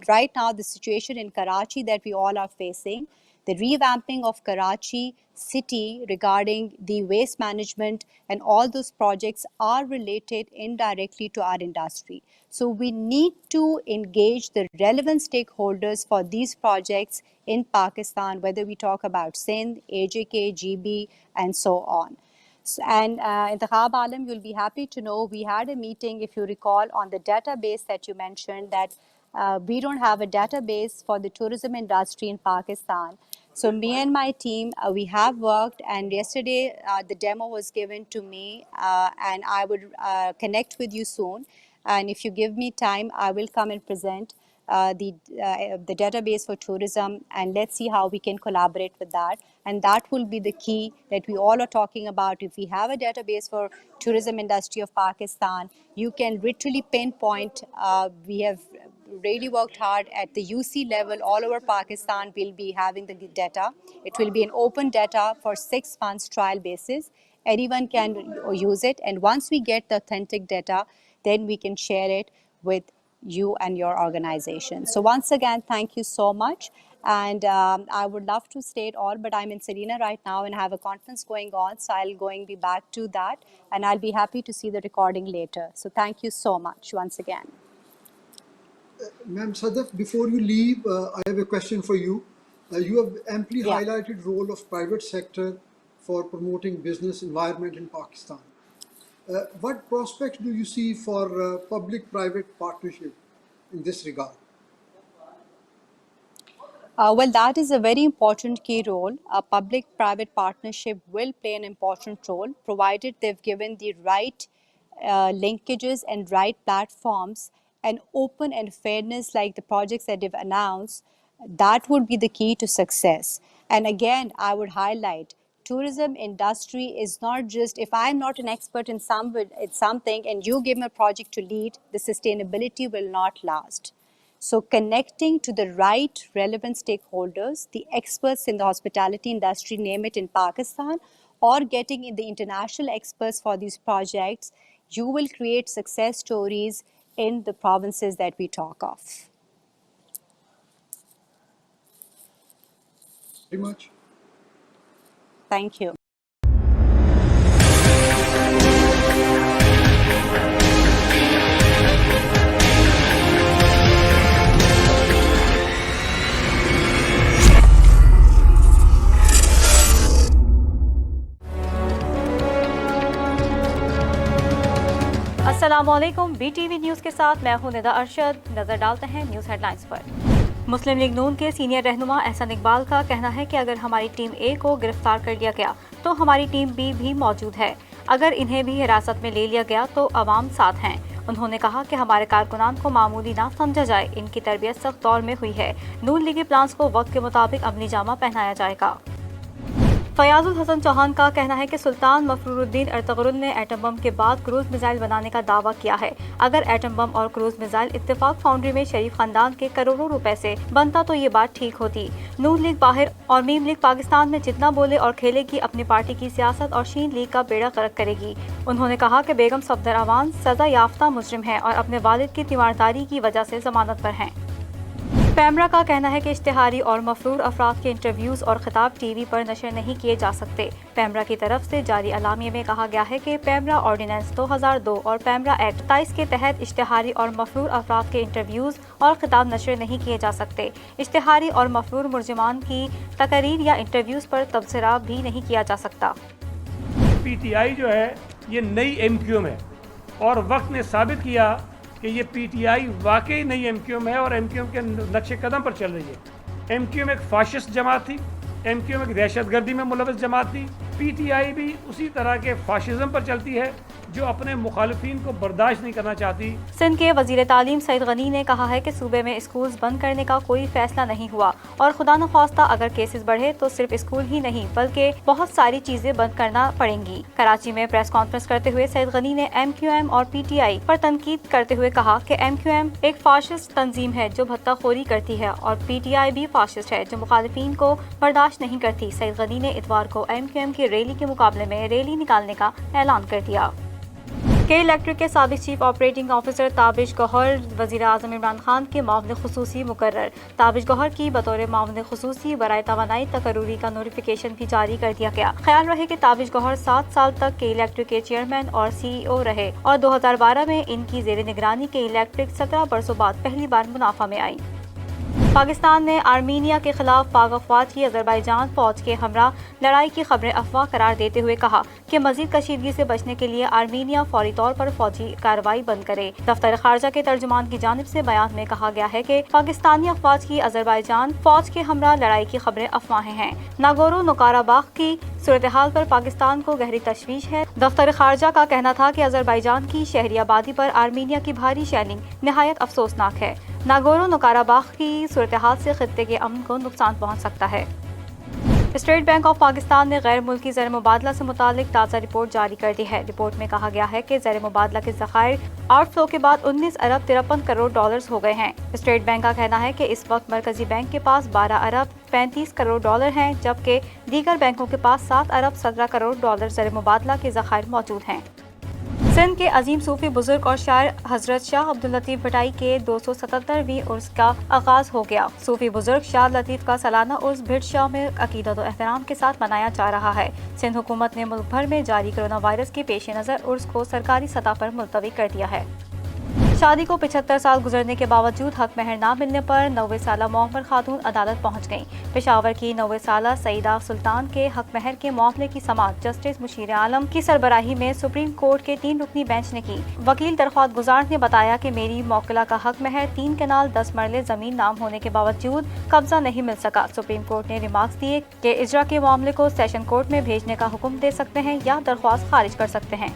S8: Right now, the situation in Karachi that we all are facing, the revamping of Karachi city regarding the waste management and all those projects are related indirectly to our industry. So we need to engage the relevant stakeholders for these projects in Pakistan, whether we talk about Sindh, AJK, GB, and so on. And Intikhab Alam, you'll be happy to know we had a meeting, if you recall, on the database that you mentioned, that we don't have a database for the tourism industry in Pakistan. So me and my team, we have worked, and yesterday the demo was given to me, and I would connect with you soon. And if you give me time, I will come and present the database for tourism, and let's see how we can collaborate with that. And that will be the key that we all are talking about. If we have a database for tourism industry of Pakistan, you can literally pinpoint. We have really worked hard at the UC level all over Pakistan. We'll be having the data. It will be an open data for 6 months trial basis. Anyone can use it, and once we get the authentic data, then we can share it with you and your organization. So once again, thank you so much. And I would love to stay it all, but I'm in Selina right now and have a conference going on. So I'll be back to that, and I'll be happy to see the recording later. So thank you so much once again.
S1: Ma'am Sadaf, before you leave, I have a question for you. You have amply
S8: Yeah.
S1: highlighted role of private sector for promoting business environment in Pakistan. What prospects do you see for public-private partnership in this regard?
S8: Well, that is a very important key role. A public private partnership will play an important role provided they've given the right linkages and right platforms and open and fairness like the projects that they've announced. That would be the key to success. And again, I would highlight tourism industry is not just if I'm not an expert in something and you give me a project to lead, the sustainability will not last. So connecting to the right relevant stakeholders, the experts in the hospitality industry, name it in Pakistan, or getting in the international experts for these projects, you will create success stories in the provinces that we talk of.
S1: Very much.
S8: Thank you.
S9: السلام علیکم، B T V news کے ساتھ میں ہوں ندا ارشد۔ نظر ڈالتے ہیں news head lines پر۔ مسلم league نون کے سینئر رہنما احسن اقبال کا کہنا ہے کہ اگر ہماری ٹیم اے کو گرفتار کر لیا گیا تو ہماری ٹیم بی بھی موجود ہے، اگر انہیں بھی حراست میں لے لیا گیا تو عوام ساتھ ہیں۔ انہوں نے کہا کہ ہمارے کارکنان کو معمولی نہ سمجھا جائے، ان کی تربیت سخت دور میں ہوئی ہے، نون لیگی پلانز کو وقت کے مطابق عملی جامہ پہنایا جائے گا۔ فیاض الحسن چوہان کا کہنا ہے کہ سلطان مفرور الدین ارطغرل نے ایٹم بم کے بعد کروز میزائل بنانے کا دعویٰ کیا ہے۔ اگر ایٹم بم اور کروز میزائل اتفاق فاؤنڈری میں شریف خاندان کے کروڑوں روپے سے بنتا تو یہ بات ٹھیک ہوتی۔ نون لیگ باہر اور میم لیگ پاکستان میں جتنا بولے اور کھیلے گی اپنی پارٹی کی سیاست اور شین لیگ کا بیڑا غرق کرے گی۔ انہوں نے کہا کہ بیگم صفدر اعوان سزا یافتہ مجرم ہیں اور اپنے والد کی تیمارداری کی وجہ سے ضمانت پر ہیں۔ پیمرا کا کہنا ہے کہ اشتہاری اور مفرور افراد کے انٹرویوز اور خطاب ٹی وی پر نشر نہیں کیے جا سکتے۔ پیمرا کی طرف سے جاری اعلامیے میں کہا گیا ہے کہ پیمرا آرڈیننس 2002 اور پیمرا ایکٹ 27 کے تحت اشتہاری اور مفرور افراد کے انٹرویوز اور خطاب نشر نہیں کیے جا سکتے۔ اشتہاری اور مفرور ملزمان کی تقاریر یا انٹرویوز پر تبصرہ بھی نہیں کیا جا سکتا۔
S10: پی ٹی آئی جو ہے یہ نئی ایم کیو ایم ہے اور وقت نے ثابت کیا کہ یہ پی ٹی آئی واقعی نئی ایم کیو ایم ہے اور ایم کیو ایم کے نقش قدم پر چل رہی ہے۔ ایم کیو ایم ایک فاشسٹ جماعت تھی، ایم کیو ایم ایک دہشت گردی میں ملوث جماعت تھی، پی ٹی آئی بھی اسی طرح کے فاشزم پر چلتی ہے جو اپنے مخالفین کو برداشت نہیں کرنا چاہتی۔
S9: سندھ کے وزیر تعلیم سعید غنی نے کہا ہے کہ صوبے میں اسکولز بند کرنے کا کوئی فیصلہ نہیں ہوا اور خدا نخواستہ اگر کیسز بڑھے تو صرف اسکول ہی نہیں بلکہ بہت ساری چیزیں بند کرنا پڑیں گی۔ کراچی میں پریس کانفرنس کرتے ہوئے سعید غنی نے ایم کیو ایم اور پی ٹی آئی پر تنقید کرتے ہوئے کہا کہ ایم کیو ایم ایک فاشسٹ تنظیم ہے جو بھتہ خوری کرتی ہے اور پی ٹی آئی بھی فاشسٹ ہے جو مخالفین کو برداشت نہیں کرتی۔ سعید غنی نے اتوار کو ایم کیو ایم کی ریلی کے مقابلے میں ریلی نکالنے کا اعلان کر دیا۔ کے الیکٹرک کے سابق چیف آپریٹنگ آفیسر تابش گوہر وزیر اعظم عمران خان کے معاون خصوصی مقرر۔ تابش گوہر کی بطور معاون خصوصی برائے توانائی تقرری کا نوٹیفیکیشن بھی جاری کر دیا گیا۔ خیال رہے کہ تابش گوہر 7 سال تک کے الیکٹرک کے چیئرمین اور سی ای او رہے اور 2012 میں ان کی زیر نگرانی کے الیکٹرک 17 برسوں بعد پہلی بار منافع میں آئی۔ پاکستان نے آرمینیا کے خلاف پاک افواج کی آذربائیجان فوج کے ہمراہ لڑائی کی خبریں افواہ قرار دیتے ہوئے کہا کہ مزید کشیدگی سے بچنے کے لیے آرمینیا فوری طور پر فوجی کارروائی بند کرے۔ دفتر خارجہ کے ترجمان کی جانب سے بیان میں کہا گیا ہے کہ پاکستانی افواج کی آذربائیجان فوج کے ہمراہ لڑائی کی خبریں افواہیں ہیں۔ ناگورو کاراباخ کی صورتحال پر پاکستان کو گہری تشویش ہے۔ دفتر خارجہ کا کہنا تھا کہ آذربائیجان کی شہری آبادی پر آرمینیا کی بھاری شیلنگ نہایت افسوسناک ہے۔ ناگورو کاراباخ کی صورتحال سے خطے کے امن کو نقصان پہنچ سکتا ہے۔ اسٹیٹ بینک آف پاکستان نے غیر ملکی زر مبادلہ سے متعلق تازہ رپورٹ جاری کر دی ہے۔ رپورٹ میں کہا گیا ہے کہ زر مبادلہ کے ذخائر آؤٹ فلو کے بعد 19 ارب 53 کروڑ ڈالرز ہو گئے ہیں۔ اسٹیٹ بینک کا کہنا ہے کہ اس وقت مرکزی بینک کے پاس 12 ارب 35 کروڑ ڈالر ہیں جبکہ دیگر بینکوں کے پاس 7 ارب 17 کروڑ ڈالر زر مبادلہ کے ذخائر موجود ہیں۔ سندھ کے عظیم صوفی بزرگ اور شاعر حضرت شاہ عبداللطیف بھٹائی کے 277ویں عرس کا آغاز ہو گیا۔ صوفی بزرگ شاہ لطیف کا سالانہ عرس بھٹ شاہ میں عقیدت و احترام کے ساتھ منایا جا رہا ہے۔ سندھ حکومت نے ملک بھر میں جاری کورونا وائرس کے پیش نظر عرس کو سرکاری سطح پر ملتوی کر دیا ہے۔ شادی کو 75 سال گزرنے کے باوجود حق مہر نہ ملنے پر 90 سالہ معمر خاتون عدالت پہنچ گئیں۔ پشاور کی 90 سالہ سعیدہ سلطان کے حق مہر کے معاملے کی سماعت جسٹس مشیر عالم کی سربراہی میں سپریم کورٹ کے 3 رکنی بینچ نے کی۔ وکیل درخواست گزار نے بتایا کہ میری موکلہ کا حق مہر 3 کنال 10 مرلے زمین نام ہونے کے باوجود قبضہ نہیں مل سکا۔ سپریم کورٹ نے ریمارکس دیے کہ اجرا کے معاملے کو سیشن کورٹ میں بھیجنے کا حکم دے سکتے ہیں یا درخواست خارج کر سکتے ہیں۔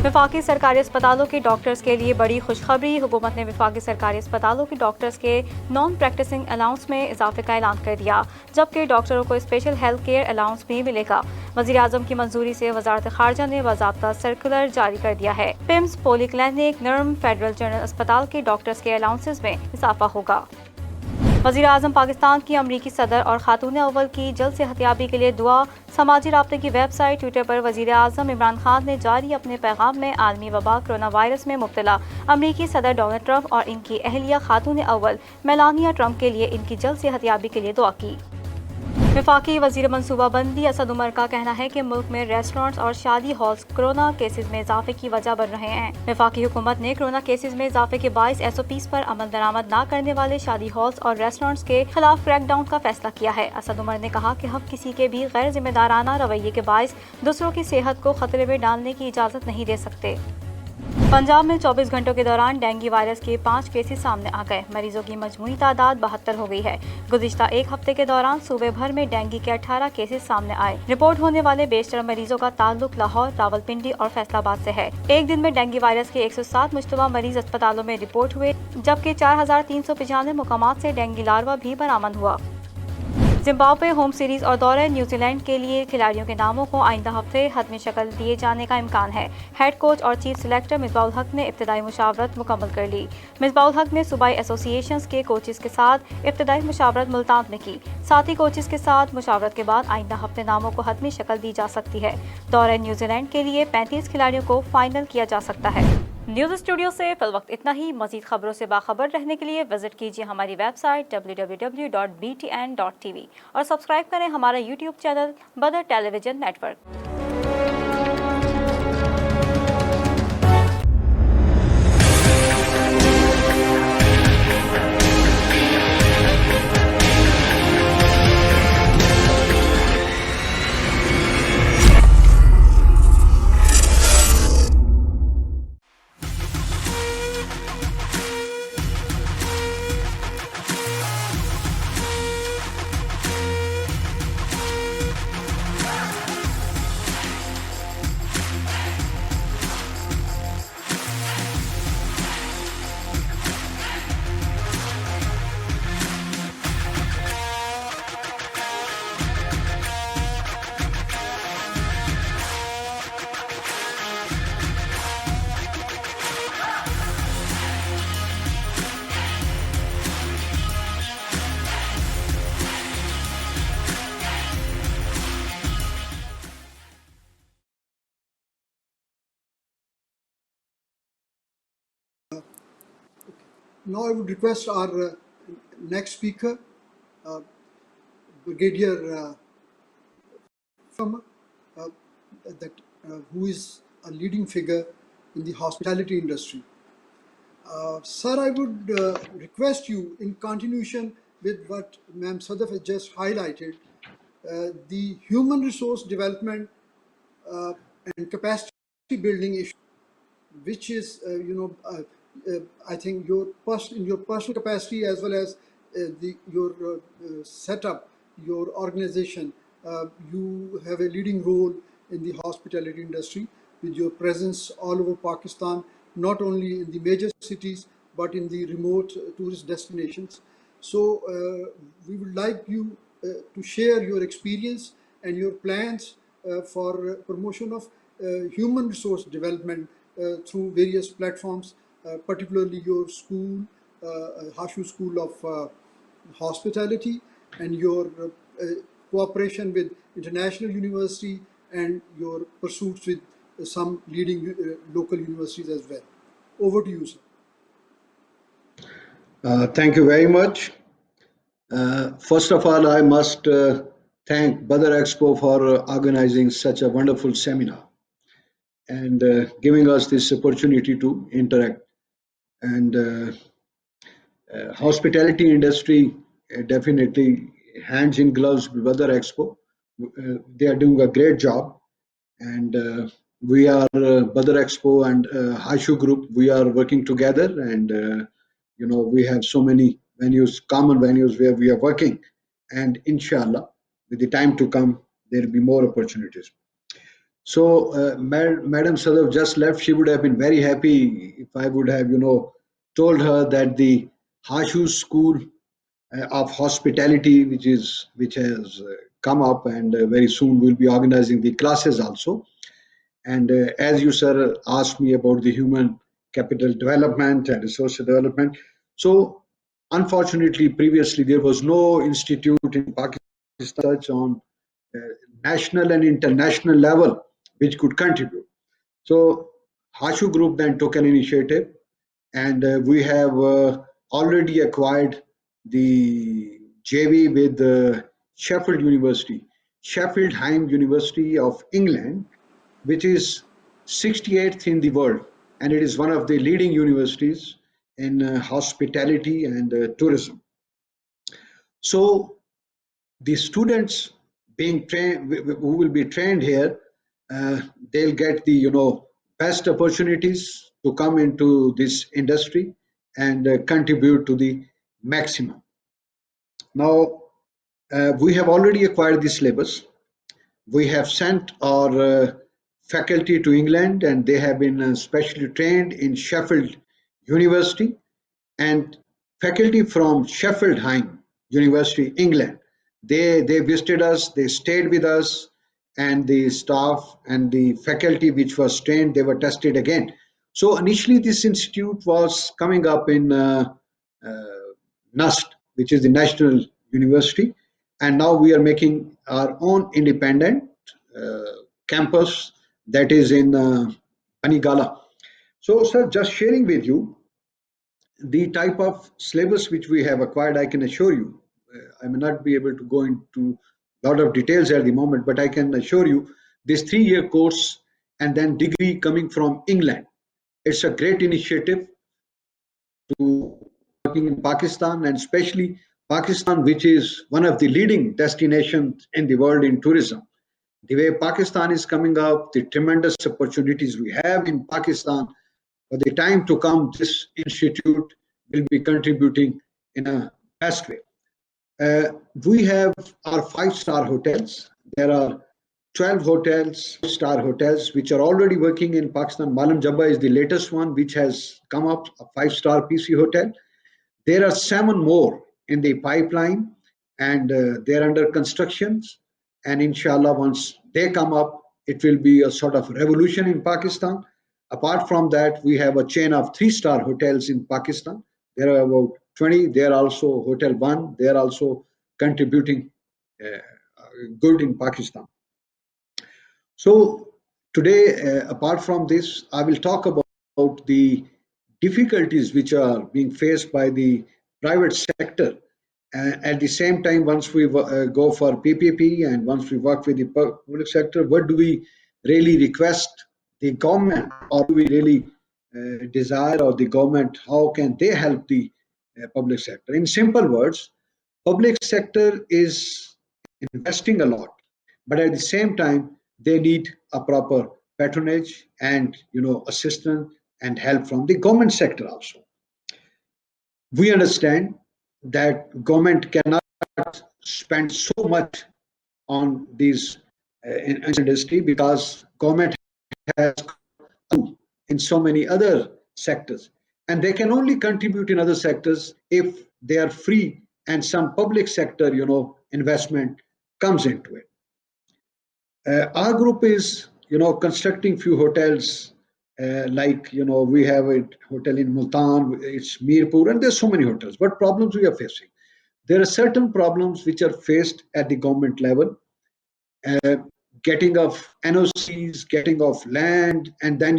S9: وفاقی سرکاری اسپتالوں کے ڈاکٹرز کے لیے بڑی خوشخبری۔ حکومت نے وفاقی سرکاری اسپتالوں کے ڈاکٹرز کے نان پریکٹسنگ الاؤنس میں اضافے کا اعلان کر دیا، جبکہ ڈاکٹروں کو اسپیشل ہیلتھ کیئر الاؤنس بھی ملے گا۔ وزیر اعظم کی منظوری سے وزارت خارجہ نے باضابطہ سرکولر جاری کر دیا ہے۔ پمس، پولی کلینک، نرم، فیڈرل جنرل اسپتال کے ڈاکٹرز کے الاؤنسز میں اضافہ ہوگا۔ وزیر اعظم پاکستان کی امریکی صدر اور خاتون اول کی جلد صحتیابی کے لیے دعا۔ سماجی رابطے کی ویب سائٹ ٹویٹر پر وزیر اعظم عمران خان نے جاری اپنے پیغام میں عالمی وبا کرونا وائرس میں مبتلا امریکی صدر ڈونلڈ ٹرمپ اور ان کی اہلیہ خاتون اول میلانیا ٹرمپ کے لیے ان کی جلد صحتیابی کے لیے دعا کی۔ وفاقی وزیر منصوبہ بندی اسد عمر کا کہنا ہے کہ ملک میں ریسٹورانٹس اور شادی ہالز کرونا کیسز میں اضافے کی وجہ بن رہے ہیں۔ وفاقی حکومت نے کرونا کیسز میں اضافے کے باعث SOPs پر عمل درآمد نہ کرنے والے شادی ہالز اور ریسٹورانٹس کے خلاف کریک ڈاؤن کا فیصلہ کیا ہے۔ اسد عمر نے کہا کہ ہم کسی کے بھی غیر ذمہ دارانہ رویے کے باعث دوسروں کی صحت کو خطرے میں ڈالنے کی اجازت نہیں دے سکتے۔ پنجاب میں 24 گھنٹوں کے دوران ڈینگی وائرس کے 5 کیسز سامنے آ گئے۔ مریضوں کی مجموعی تعداد 72 ہو گئی ہے۔ گزشتہ ایک ہفتے کے دوران صوبے بھر میں ڈینگی کے 18 کیسز سامنے آئے۔ رپورٹ ہونے والے بیشتر مریضوں کا تعلق لاہور، راولپنڈی اور فیصل آباد سے ہے۔ ایک دن میں ڈینگی وائرس کے 107 مشتبہ مریض اسپتالوں میں رپورٹ ہوئے، جبکہ 4395 مقامات سے ڈینگی لاروا بھی برآمد ہوا۔ زمبابوے ہوم سیریز اور دورہ نیوزی لینڈ کے لیے کھلاڑیوں کے ناموں کو آئندہ ہفتے حتمی شکل دیے جانے کا امکان ہے۔ ہیڈ کوچ اور چیف سلیکٹر مصباح الحق نے ابتدائی مشاورت مکمل کر لی۔ مصباح الحق نے صوبائی ایسوسی ایشنز کے کوچز کے ساتھ ابتدائی مشاورت ملتان میں کی۔ ساتھی کوچز کے ساتھ مشاورت کے بعد آئندہ ہفتے ناموں کو حتمی شکل دی جا سکتی ہے۔ دورہ نیوزی لینڈ کے لیے 35 کھلاڑیوں کو فائنل کیا جا سکتا ہے۔ نیوز اسٹوڈیو سے فی الوقت اتنا ہی۔ مزید خبروں سے باخبر رہنے کے لیے وزٹ کیجیے ہماری ویب سائٹ www.btn.tv اور سبسکرائب کریں ہمارا YouTube channel Badar television network.
S1: Now I would request our next speaker, Brigadier from who is a leading figure in the hospitality industry. Sir, I would request you, in continuation with what Ma'am Sadaf has just highlighted, the human resource development and capacity building issue, which is, I think in your personal capacity as well as your setup, your organization, you have a leading role in the hospitality industry with your presence all over Pakistan, not only in the major cities but in the remote tourist destinations. So we would like you to share your experience and your plans for promotion of human resource development through various platforms, particularly your school, Hashu School of Hospitality, and your cooperation with international university and your pursuits with some leading local universities as well. Over to you, sir.
S2: Thank you very much. First of all, I must thank Badar Expo for organizing such a wonderful seminar and giving us this opportunity to interact. and hospitality industry definitely hands in gloves with Weather Expo. They are doing a great job, and we are Badar Expo and Hashu Group. We are working together, and we have so many venues, common venues where we are working, and inshallah, with the time to come, there will be more opportunities. So, Madam Sadaf just left. She would have been very happy if I would have, told her that the Hashu School of Hospitality, which has come up, and very soon we'll be organizing the classes also. And as you, sir, asked me about the human capital development and social development, so unfortunately, previously there was no institute in Pakistan such on uh, national and international level which could contribute. So Hashu Group then took an initiative, and we have already acquired the JV with Sheffield University, Sheffield Haim University of England, which is 68th in the world, and it is one of the leading universities in hospitality and tourism. So the students being trained, who will be trained here, uh, they'll get the best opportunities to come into this industry and contribute to the maximum. Now, we have already acquired the syllabus. We have sent our faculty to England, and they have been specially trained in Sheffield University, and faculty from Sheffield Haim University, England. They visited us, they stayed with us, and the staff and the faculty which was trained, they were tested again. So initially, this institute was coming up in uh, NUST, which is the National University, and now we are making our own independent uh, campus that is in Panigala. So, sir, just sharing with you the type of syllabus which we have acquired, I can assure you, I may not be able to go into a lot of details at the moment, but I can assure you this 3-year course and then degree coming from England. It's a great initiative to working in Pakistan, and especially Pakistan, which is one of the leading destinations in the world in tourism. The way Pakistan is coming up, the tremendous opportunities we have in Pakistan, for the time to come, this institute will be contributing in a best way. We have our five-star hotels. There are 12 hotels, star hotels, which are already working in Pakistan. Malam Jabba is the latest one, which has come up, a five-star PC hotel. There are 7 more in the pipeline, and they're under construction. And inshallah, once they come up, it will be a sort of revolution in Pakistan. Apart from that, we have a chain of 3-star hotels in Pakistan. There are about 20. They're also Hotel One. They're also contributing good in Pakistan. So today, apart from this, I will talk about the difficulties which are being faced by the private sector. At the same time, once we go for PPP and once we work with the public sector, what do we really request the government, or do we really desire, or the government, how can they help the public sector? In simple words, public sector is investing a lot, but at the same time they need a proper patronage and assistance and help from the government sector also. We understand that government cannot spend so much on these in industry, because government has in so many other sectors, and they can only contribute in other sectors if they are free and some public sector investment comes into it. Our group is constructing few hotels, like we have a hotel in Multan, it's Mirpur, and there's so many hotels. What problems we are facing? There are certain problems which are faced at the government level, uh, getting of NOCs, getting of land, and then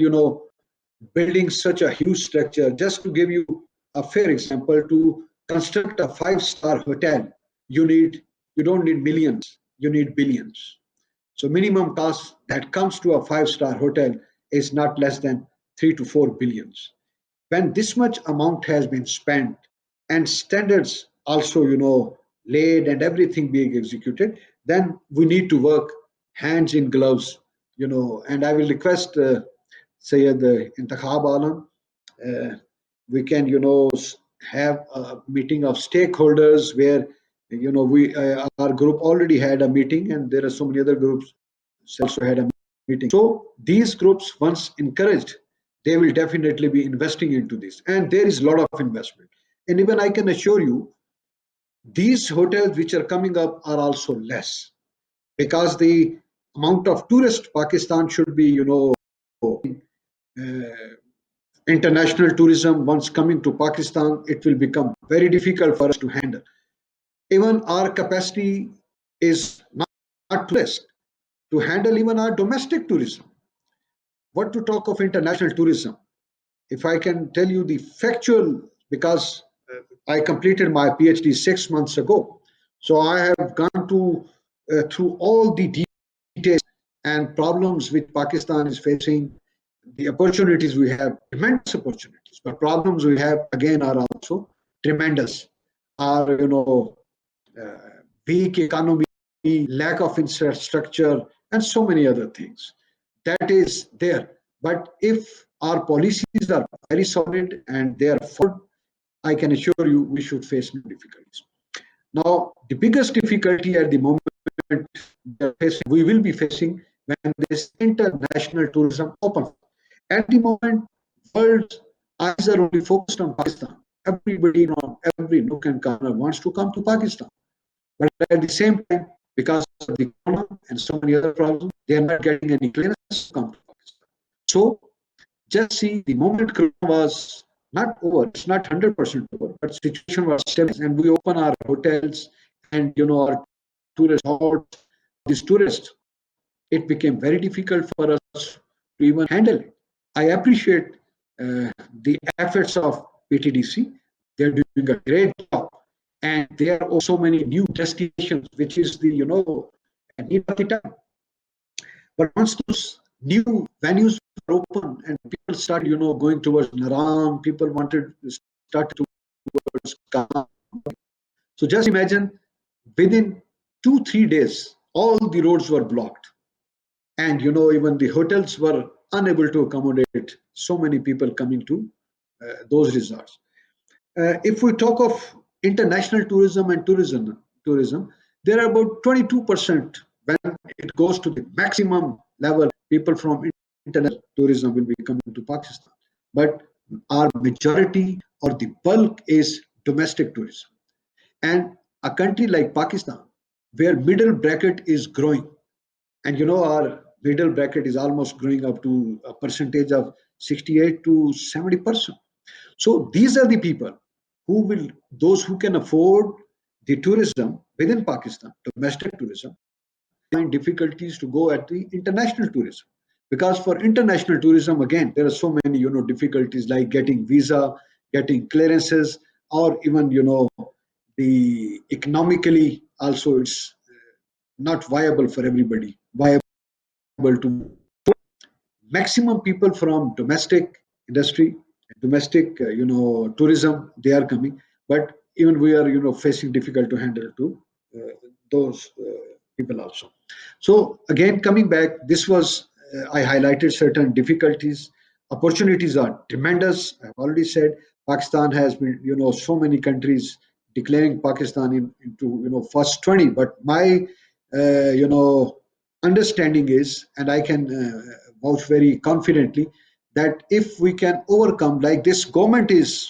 S2: building such a huge structure. Just to give you a fair example, to construct a five-star hotel, you don't need millions, you need billions. So minimum cost that comes to a five-star hotel is not less than 3 to 4 billions. when this much amount has been spent and standards also, laid and everything being executed, then we need to work hands in gloves, and I will request Sayyid Intakhab Alam, uh, we can, have a meeting of stakeholders where, we our group already had a meeting, and there are so many other groups also had a meeting. So these groups, once encouraged, they will definitely be investing into this, and there is a lot of investment. And even I can assure you, these hotels which are coming up are also less, because the amount of tourists Pakistan should be, uh, international tourism once coming to Pakistan, it will become very difficult for us to handle. Even our capacity is not tourist to handle even our domestic tourism. What to talk of international tourism? If I can tell you the factual, because I completed my PhD 6 months ago, so I have gone to through all the details and problems which Pakistan is facing, the opportunities we have, tremendous opportunities, but problems we have again are also tremendous. Our, weak economy, lack of infrastructure, and so many other things. That is there. But if our policies are very solid and they are followed, I can assure you we should face no difficulties. Now, the biggest difficulty at the moment we will be facing when this international tourism opens. At the moment, world's eyes are only focused on Pakistan. Everybody on every nook and corner wants to come to Pakistan. But at the same time, because of the corona and so many other problems, they are not getting any clearance to come to Pakistan. So just see, the moment corona was not over, it's not 100% over, but situation was stable, and we open our hotels and our tourist hotspots, these tourists, it became very difficult for us to even handle it. I appreciate the efforts of PTDC. They're doing a great job, and there are also many new destinations, which is the need of the time. But once those new venues are open and people start going towards Naram, people wanted to start towards Kama. So just imagine, within 2-3 days, all the roads were blocked, and even the hotels were unable to accommodate so many people coming to those resorts. If we talk of international tourism, there are about 22% when it goes to the maximum level. People from international tourism will be coming to Pakistan, but our majority or the bulk is domestic tourism. And a country like Pakistan, where middle bracket is growing, and our middle bracket is almost growing up to a percentage of 68 to 70%. So these are the people those who can afford the tourism within Pakistan, domestic tourism, find difficulties to go at the international tourism. Because for international tourism, again, there are so many, difficulties like getting visa, getting clearances, or even, the economically also it's not viable for everybody, viable to maximum people from domestic industry, domestic tourism, they are coming, but even we are facing difficult to handle to those people also. So again, coming back, this was I highlighted certain difficulties. Opportunities are tremendous. I've already said Pakistan has been, so many countries declaring Pakistan into first 20, but my understanding is, and I can vouch very confidently, that if we can overcome, like this government is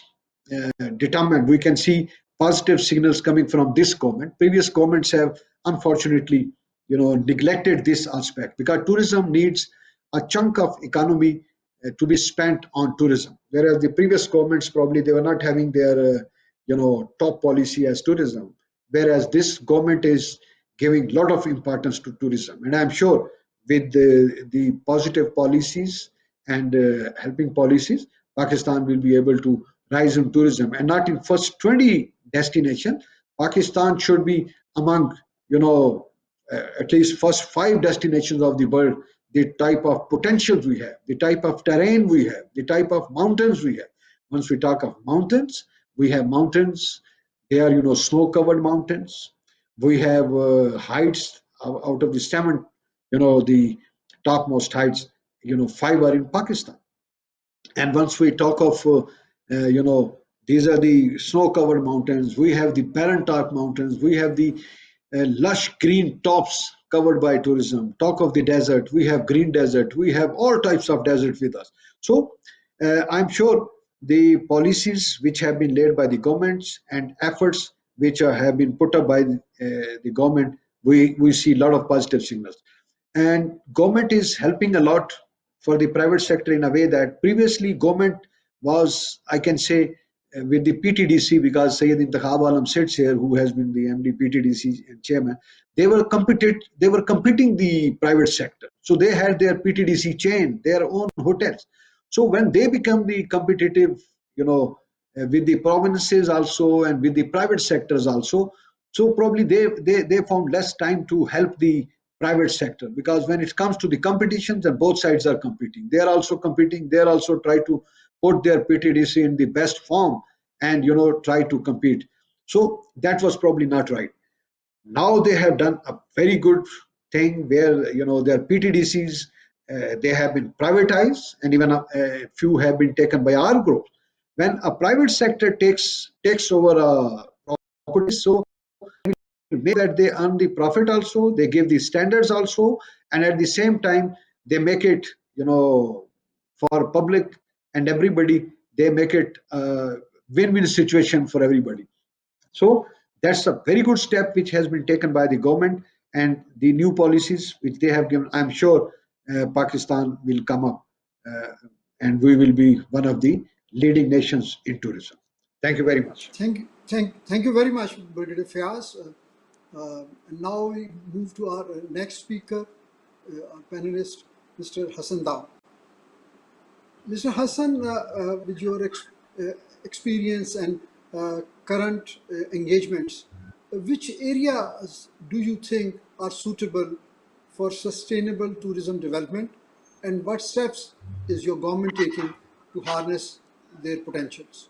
S2: determined, we can see positive signals coming from this government. Previous governments have unfortunately, neglected this aspect, because tourism needs a chunk of economy to be spent on tourism, whereas the previous governments probably they were not having their top policy as tourism, whereas this government is giving a lot of importance to tourism. And I'm sure with the positive policies and helping policies, Pakistan will be able to rise in tourism, and not in first 20 destination. Pakistan should be among, at least first 5 destinations of the world. The type of potentials we have, the type of terrain we have, the type of mountains we have. Once we talk of mountains, we have mountains. They are, snow-covered mountains. We have heights out of the seven, the topmost heights, five are in Pakistan. And once we talk of, these are the snow-covered mountains. We have the barren top mountains. We have the lush green tops covered by tourism. Talk of the desert. We have green desert. We have all types of desert with us. So I'm sure the policies which have been laid by the governments and efforts which have been put up by the government, we see a lot of positive signals. And government is helping a lot for the private sector in a way that previously government was, I can say, with the PTDC, because Sayyid Intakhab Alam sits here, who has been the MD PTDC and chairman, they were competing the private sector. So they had their PTDC chain, their own hotels. So when they become the competitive, with the provinces also and with the private sectors also, so probably they found less time to help the private sector, because when it comes to the competitions, and both sides are competing, they are also competing, they are also try to put their PTDC in the best form and try to compete. So that was probably not right. Now they have done a very good thing where their PTDCs, they have been privatized, and even a few have been taken by our group. When a private sector takes over a property, so make that they earn the profit also, they give the standards also, and at the same time they make it, for public and everybody, they make it a win-win situation for everybody. So that's a very good step which has been taken by the government, and the new policies which they have given. I'm sure Pakistan will come up, and we will be one of the leading nations in tourism. Thank you very much.
S1: Thank you very much, Brigadier Fayaz. And now we move to our next speaker, our panelist, Mr. Hassan Dao. Mr. Hassan, with your experience and current engagements, which areas do you think are suitable for sustainable tourism development, and what steps is your government taking to harness their potentials?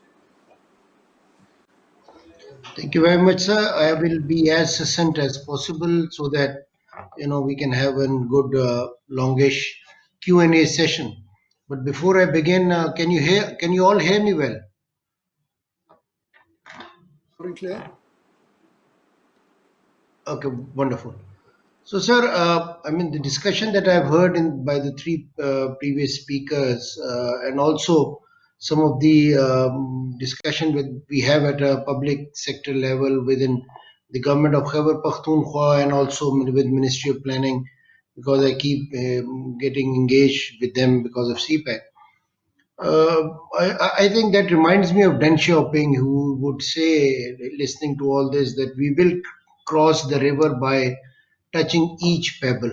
S11: Thank you very much, sir. I will be as succinct as possible so that we can have a good longish Q&A session. But before I begin, can you all hear me well?
S1: Loud and clear.
S11: Okay, wonderful. So, sir, I mean, the discussion that I've heard by the three previous speakers, and also some of the discussion we have at a public sector level within the government of Khyber Pakhtunkhwa, and also with Ministry of Planning, because I keep getting engaged with them because of CPAC. I think that reminds me of Deng Xiaoping, who would say, listening to all this, that we will cross the river by touching each pebble.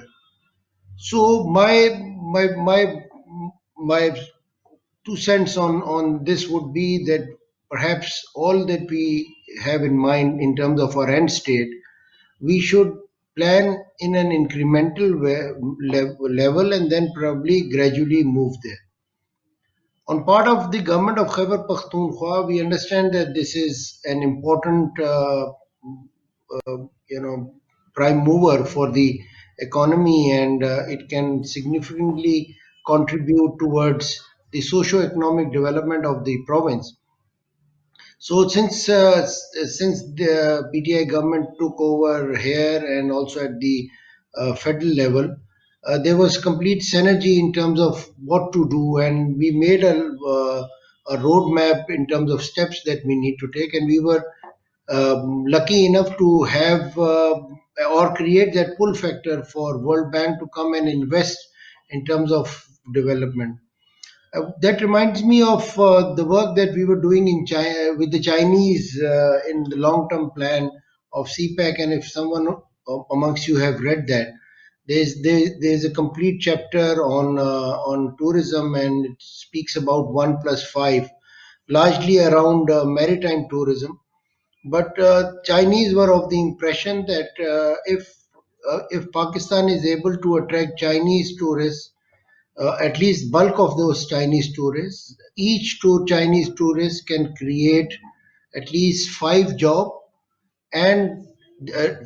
S11: So my 2 cents on this would be that perhaps all that we have in mind in terms of our end state, we should plan in an incremental level and then probably gradually move there. On part of the government of Khyber Pakhtunkhwa, we understand that this is an important, prime mover for the economy, and it can significantly contribute towards the socio-economic development of the province. So since the PTI government took over here and also at the federal level, there was complete synergy in terms of what to do, and we made a roadmap in terms of steps that we need to take, and we were lucky enough to have or create that pull factor for World Bank to come and invest in terms of development. That reminds me of the work that we were doing in China with the Chinese in the long-term plan of CPAC. And if someone amongst you have read that, there's a complete chapter on tourism, and it speaks about 1+5, largely around maritime tourism. But Chinese were of the impression that if Pakistan is able to attract Chinese tourists, at least bulk of those Chinese tourists. Each Chinese tourist can create at least 5 jobs and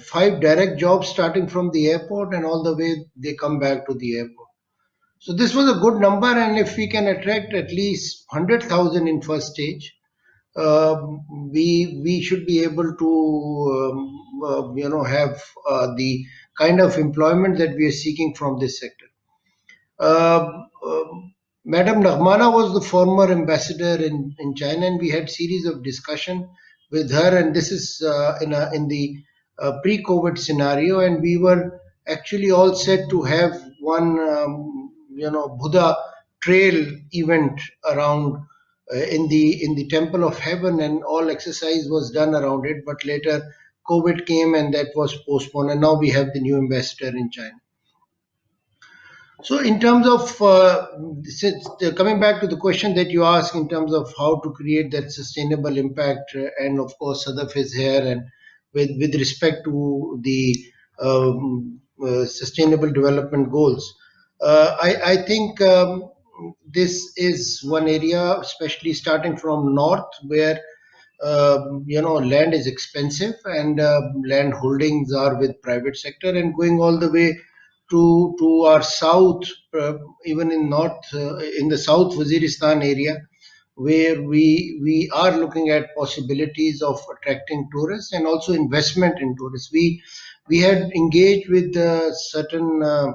S11: 5 direct jobs starting from the airport and all the way they come back to the airport. So this was a good number, and if we can attract at least 100,000 in first stage, we should be able to have the kind of employment that we are seeking from this sector. Madam Nagmana was the former ambassador in China, and we had series of discussion with her. And this is in the pre-COVID scenario, and we were actually all set to have one, Buddha trail event around in the Temple of Heaven, and all exercise was done around it. But later, COVID came, and that was postponed. And now we have the new ambassador in China. So, in terms of coming back to the question that you asked, in terms of how to create that sustainable impact, and of course, Sadaf is here, and with respect to the sustainable development goals, I think this is one area, especially starting from north, where land is expensive, and land holdings are with private sector, and going all the way to our south, even in the South Waziristan area, where we are looking at possibilities of attracting tourists and also investment in tourists. We had engaged with certain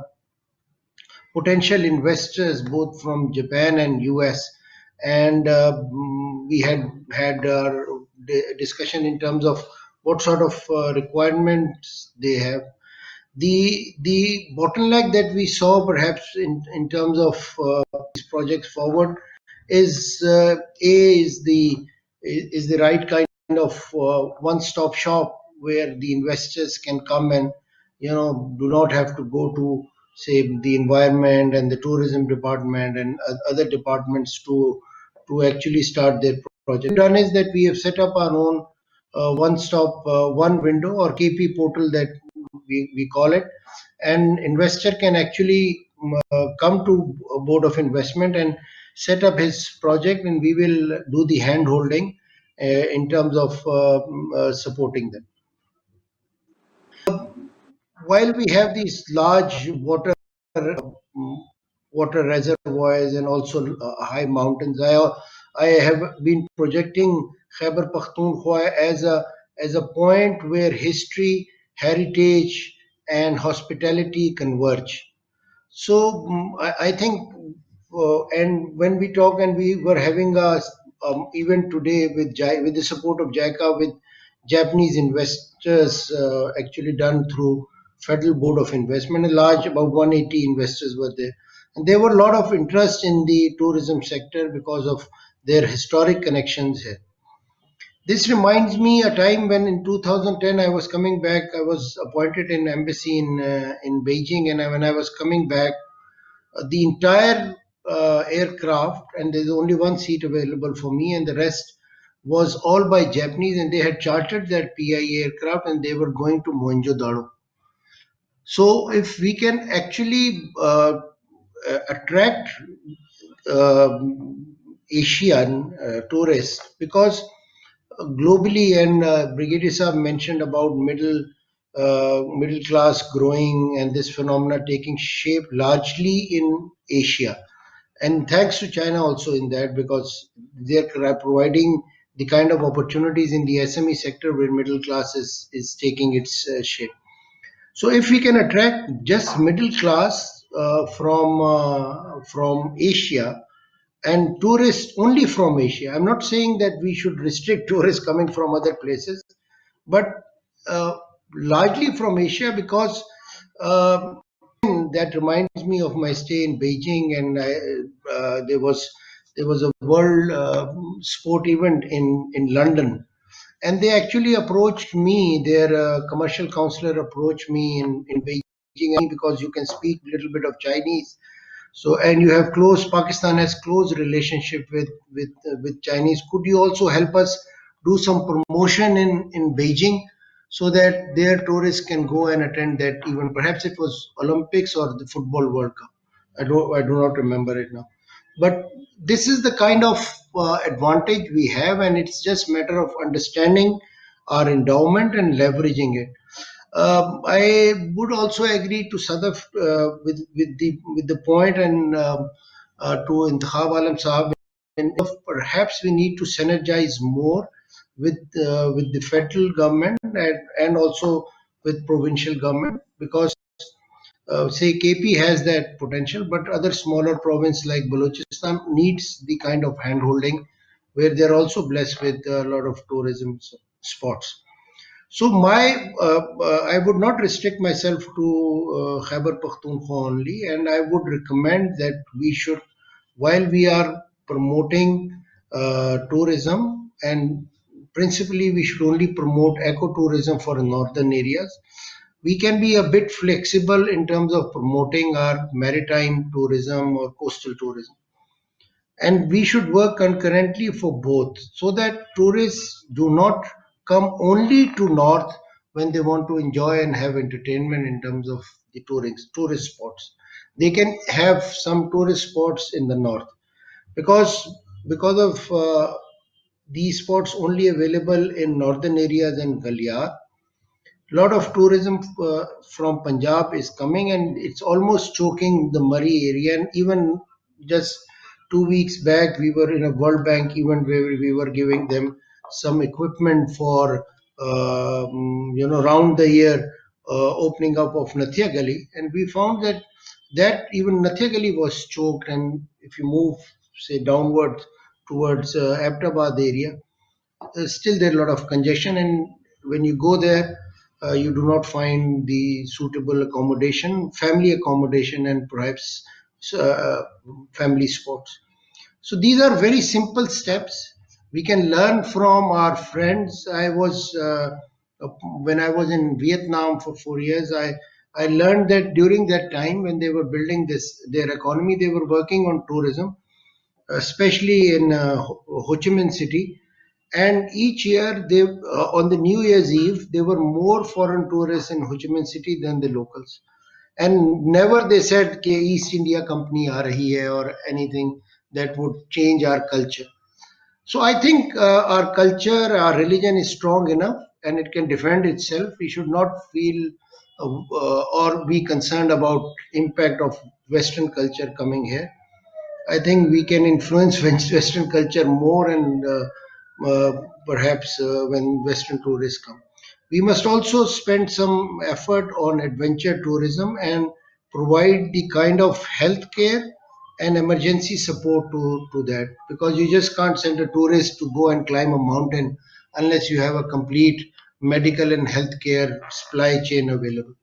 S11: potential investors both from Japan and US, and we had discussion in terms of what sort of requirements they have. The bottleneck that we saw perhaps in terms of these projects forward is is the right kind of one-stop shop where the investors can come and do not have to go to, say, the environment and the tourism department and other departments to actually start their project. Done is that we have set up our own one-stop one window, or KP portal, that we call it, and investor can actually come to a board of investment and set up his project, and we will do the hand holding in terms of supporting them. While we have these large water reservoirs and also high mountains, I have been projecting Khyber Pakhtunkhwa as a point where history, heritage, and hospitality converge. So I think, and when we talk, and we were having a event today with the support of JICA, with Japanese investors, actually done through Federal Board of Investment. A large, about 180 investors were there, and there were a lot of interest in the tourism sector because of their historic connections here. This reminds me a time when in 2010 I was coming back. I was appointed in embassy in Beijing, and when I was coming back, the entire aircraft, and there's only one seat available for me, and the rest was all by Japanese, and they had chartered that PIA aircraft, and they were going to Mohenjo-daro. So if we can actually attract Asian tourists, because globally, and Brigadier Saab mentioned about middle class growing, and this phenomena taking shape largely in Asia, and thanks to China also in that, because they're providing the kind of opportunities in the SME sector where middle class is taking its shape. So if we can attract just middle class from Asia, and tourists only from Asia. I'm not saying that we should restrict tourists coming from other places, but largely from Asia, because that reminds me of my stay in Beijing, and there was a world sport event in London, and they actually approached me. Their commercial counselor approached me in Beijing, because you can speak a little bit of Chinese. So, and you have Pakistan has close relationship with Chinese. Could you also help us do some promotion in Beijing, so that their tourists can go and attend that event? Perhaps it was Olympics or the Football World Cup. I do not remember it now. But this is the kind of advantage we have, and it's just matter of understanding our endowment and leveraging it. I would also agree to Sadaf with the point and to Intikhab Alam Sahab. And perhaps we need to synergize more with the federal government and also with provincial government, because say KP has that potential, but other smaller province like Balochistan needs the kind of handholding where they're also blessed with a lot of tourism spots. So I would not restrict myself to Khyber Pakhtunkhwa only, and I would recommend that we should, while we are promoting tourism, and principally we should only promote ecotourism for northern areas, we can be a bit flexible in terms of promoting our maritime tourism or coastal tourism. And we should work concurrently for both so that tourists do not come only to north when they want to enjoy and have entertainment in terms of the tourist spots. They can have some tourist spots in the north, because of these spots only available in northern areas and Galyar. Lot of tourism from Punjab is coming, and it's almost choking the Murray area. And even just 2 weeks back, we were in a World Bank event where we were giving them some equipment for round the year opening up of Nathia Gully, and we found that even Nathia Gully was choked. And if you move, say, downward towards Abtabad area, still there are a lot of congestion, and when you go there, you do not find the suitable accommodation, family accommodation, and perhaps uh, family spots. So these are very simple steps we can learn from our friends. When I was in Vietnam for 4 years, I learned that during that time when they were building their economy, they were working on tourism, especially in Ho Chi Minh City. And each year, on the New Year's Eve, there were more foreign tourists in Ho Chi Minh City than the locals. And never they said कि East India Company आ रही है or anything that would change our culture. So I think our culture, our religion is strong enough and it can defend itself. We should not feel or be concerned about impact of Western culture coming here. I think we can influence Western culture more, and perhaps when Western tourists come. We must also spend some effort on adventure tourism and provide the kind of healthcare and emergency support to that, because you just can't send a tourist to go and climb a mountain unless you have a complete medical and healthcare supply chain available.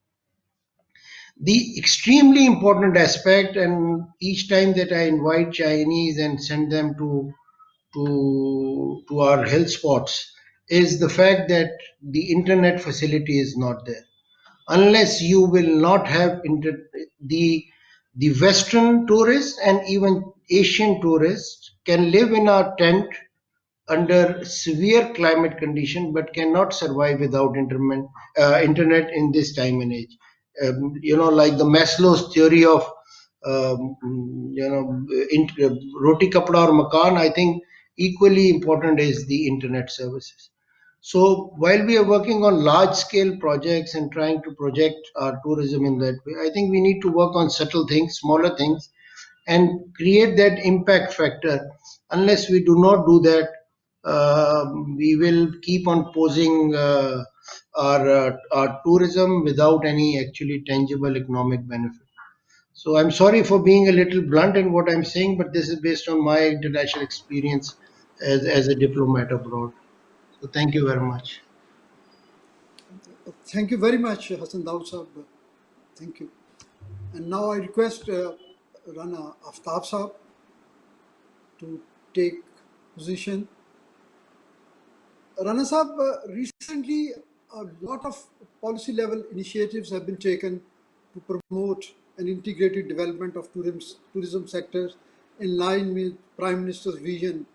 S11: The extremely important aspect, and each time that I invite Chinese and send them to our health spots, is the fact that the internet facility is not there. Unless you will not have the Western tourists and even Asian tourists can live in our tent under severe climate condition but cannot survive without internet in this time and age. Like the Maslow's theory of roti kapda or makan, I think equally important is the internet services. So while we are working on large scale projects and trying to project our tourism in that way, I think we need to work on subtle things, smaller things, and create that impact factor. Unless we do not do that, we will keep on posing our tourism without any actually tangible economic benefit. So I'm sorry for being a little blunt in what I'm saying, but this is based on my international experience as a diplomat abroad. So thank you very much.
S1: Thank you very much, Hassan Daud Saab. Thank you. And now I request Rana Aftab Saab to take position. Rana Saab, recently a lot of policy level initiatives have been taken to promote an integrated development of tourism sectors in line with Prime Minister's vision.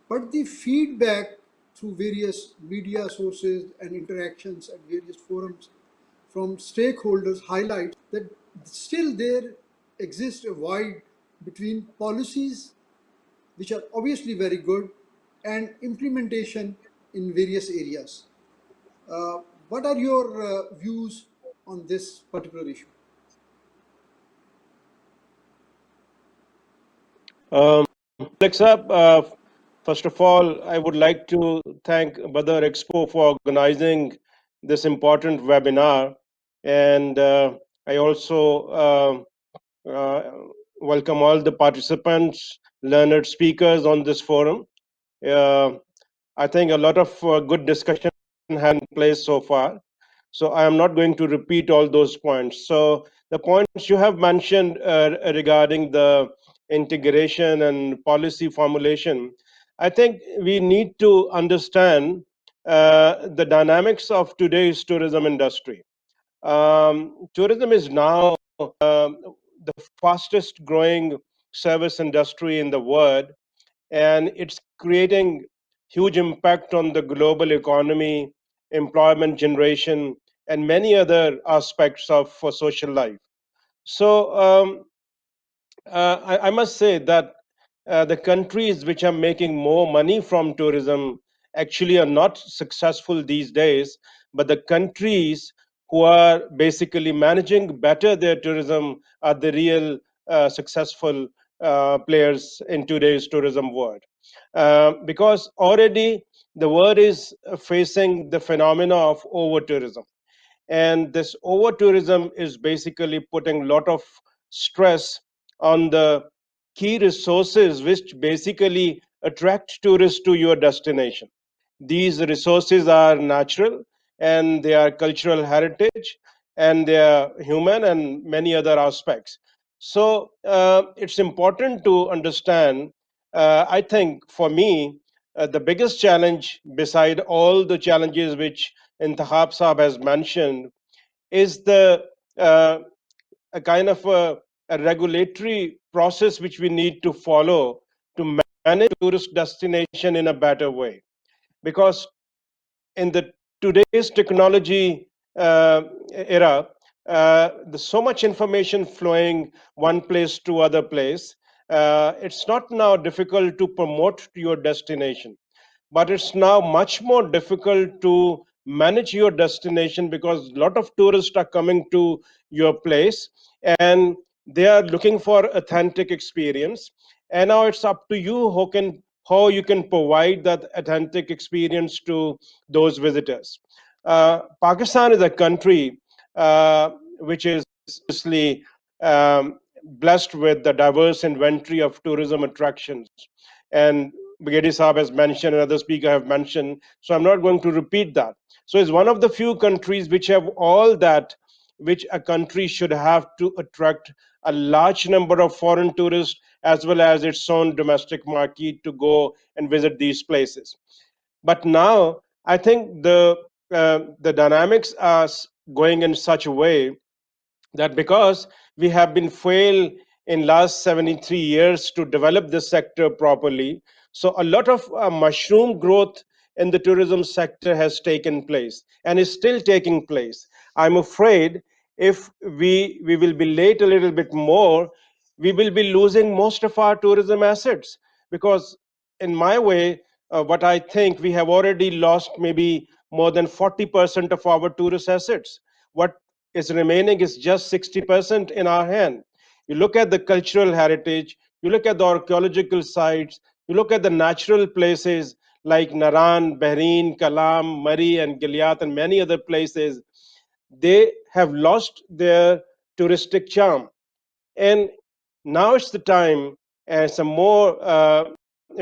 S1: But the feedback through various media sources and interactions at various forums from stakeholders highlight that still there exists a void between policies, which are obviously very good, and implementation in various areas. Uh, what are your views on this particular issue?
S12: Um, Alexa, first of all, I would like to thank Badar Expo for organizing this important webinar. And I also welcome all the participants, learned speakers on this forum. Uh, I think a lot of good discussion had in place so far. So I am not going to repeat all those points. So the points you have mentioned regarding the integration and policy formulation, I think we need to understand the dynamics of today's tourism industry. Tourism is now the fastest growing service industry in the world, and it's creating huge impact on the global economy, employment generation, and many other aspects of social life. So I must say that the countries which are making more money from tourism actually are not successful these days, but the countries who are basically managing better their tourism are the real successful players in today's tourism world. Because already the world is facing the phenomena of over tourism, and this over tourism is basically putting a lot of stress on the key resources which basically attract tourists to your destination. These resources are natural, and they are cultural heritage, and they are human and many other aspects. So it's important to understand. I think for me, the biggest challenge, beside all the challenges which Intihab Saab has mentioned, is the a kind of a regulatory process which we need to follow to manage tourist destination in a better way. Because in the today's technology era, there's so much information flowing one place to other place. It's not now difficult to promote your destination, but it's now much more difficult to manage your destination, because a lot of tourists are coming to your place and they are looking for authentic experience. And now it's up to you how you can provide that authentic experience to those visitors. Pakistan is a country which is obviously blessed with the diverse inventory of tourism attractions. And Brigadier Saab has mentioned, and other speaker have mentioned, so I'm not going to repeat that. So it's one of the few countries which have all that which a country should have to attract a large number of foreign tourists as well as its own domestic market to go and visit these places. But now I think the dynamics are going in such a way that because we have been fail in last 73 years to develop this sector properly, so a lot of mushroom growth in the tourism sector has taken place and is still taking place. I'm afraid if we will be late a little bit more, we will be losing most of our tourism assets. Because in my way, what I think, we have already lost maybe more than 40% of our tourist assets. What is remaining is just 60% in our hand. You look at the cultural heritage, you look at the archaeological sites, you look at the natural places like Naran, Bahrain, Kalam, Murray, and Gilead, and many other places. They have lost their touristic charm. And now it's the time, and some more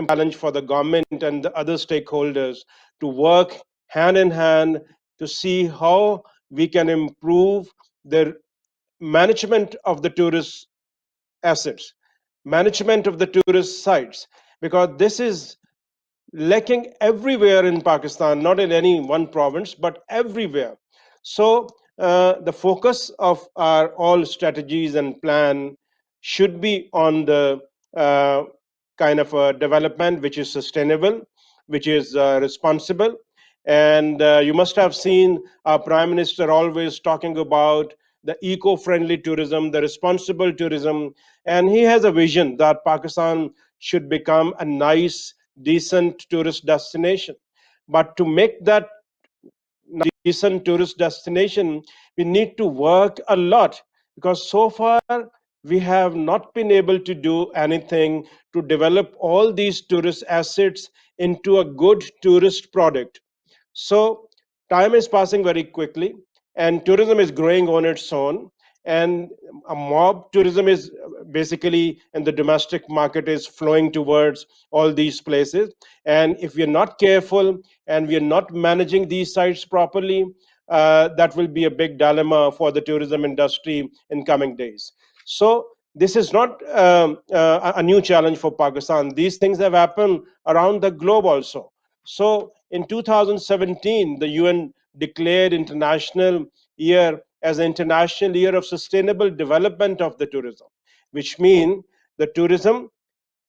S12: challenge for the government and the other stakeholders to work hand in hand to see how we can improve the management of the tourist assets, management of the tourist sites, because this is lacking everywhere in Pakistan, not in any one province, but everywhere. So the focus of our all strategies and plan should be on the uh, kind of a development which is sustainable, which is responsible. And you must have seen our Prime Minister always talking about the eco-friendly tourism, the responsible tourism, and he has a vision that Pakistan should become a nice, decent tourist destination. But to make that decent tourist destination, we need to work a lot, because so far we have not been able to do anything to develop all these tourist assets into a good tourist product. So time is passing very quickly, and tourism is growing on its own. And a mob tourism is basically, and the domestic market is flowing towards all these places. And if we are not careful and we are not managing these sites properly, that will be a big dilemma for the tourism industry in coming days. So this is not a new challenge for Pakistan. These things have happened around the globe also. So in 2017, the UN declared International Year as an International Year of Sustainable Development of the Tourism, which means the tourism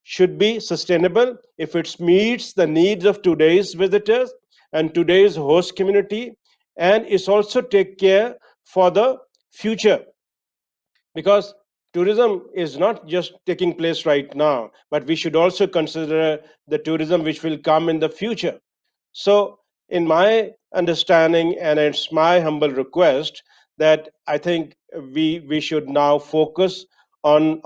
S12: should be sustainable if it meets the needs of today's visitors and today's host community, and it's also take care for the future, because tourism is not just taking place right now, but we should also consider the tourism which will come in the future. So, in my understanding, and it's my humble request, that I think we should now focus on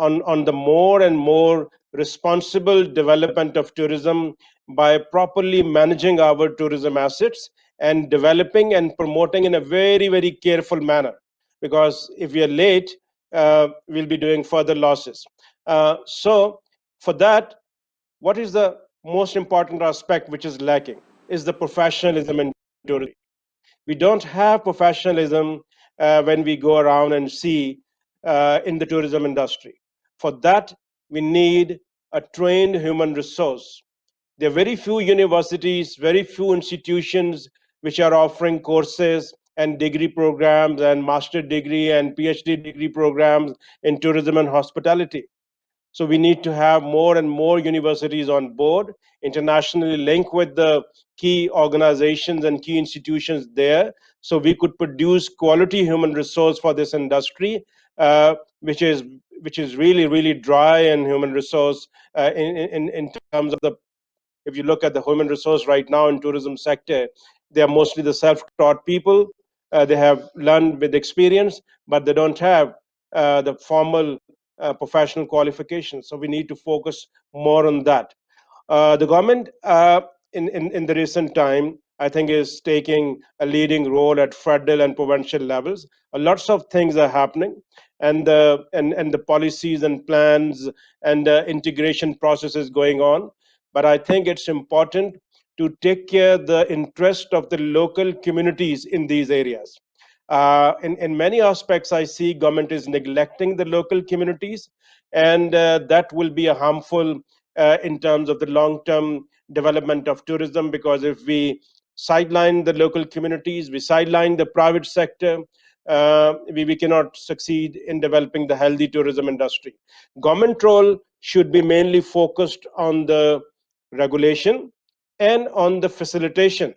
S12: the more and more responsible development of tourism by properly managing our tourism assets and developing and promoting in a very, very careful manner. Because if we are late, we'll be doing further losses. So, for that, what is the most important aspect which is lacking is the professionalism in tourism. We don't have professionalism when we go around and see in the tourism industry. For that, we need a trained human resource. There are very few universities, very few institutions which are offering courses and degree programs and master degree and PhD degree programs in tourism and hospitality. So we need to have more and more universities on board, internationally linked with the key organizations and key institutions there, so we could produce quality human resource for this industry, which is really really dry and human resource in terms of the, if you look at the human resource right now in tourism sector, they are mostly the self-taught people. They have learned with experience, but they don't have the formal professional qualifications. So we need to focus more on that. The government, in the recent time, I think, is taking a leading role at federal and provincial levels. Lots of things are happening, and the policies and plans and integration process is going on. But I think it's important to take care the interest of the local communities in these areas. In many aspects, I see government is neglecting the local communities, and that will be a harmful in terms of the long-term development of tourism, because if we sideline the local communities, we sideline the private sector, we cannot succeed in developing the healthy tourism industry. Government role should be mainly focused on the regulation and on the facilitation.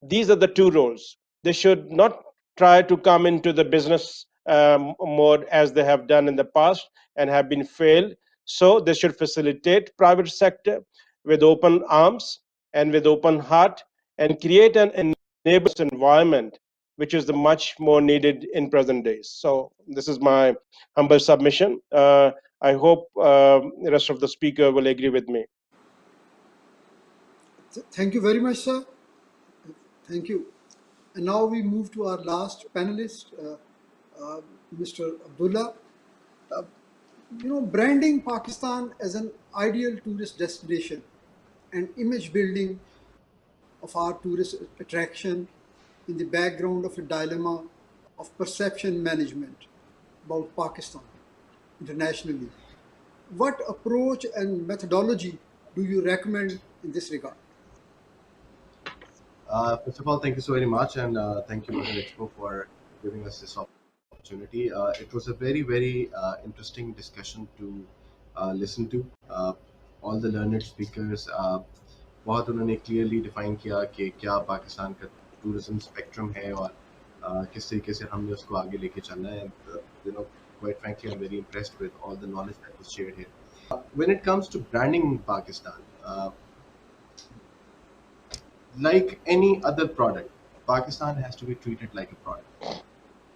S12: These are the two roles. They should not try to come into the business mode as they have done in the past and have been failed. So they should facilitate private sector with open arms and with open heart, and create an enabled environment which is the much more needed in present days. So this is my humble submission. I hope the rest of the speaker will agree with me.
S1: Thank you very much, sir. Thank you. And now we move to our last panelist, Mr. Abdullah. Uh, branding Pakistan as an ideal tourist destination and image building of our tourist attraction in the background of a dilemma of perception management about Pakistan internationally. What approach and methodology do you recommend in this regard?
S13: First of all, thank you so very much, and thank you, Badar Expo, for giving us this opportunity. It was a very, very interesting discussion to listen to. All the learned speakers, बहुत उन्होंने clearly define किया कि क्या पाकिस्तान का tourism spectrum है और کس طریقے سے ہم نے اس کو آگے لے کے چلنا ہے. Quite frankly, I'm very impressed with all the knowledge that was shared here. When it comes to branding in Pakistan, like any other product, Pakistan has to be treated like a product.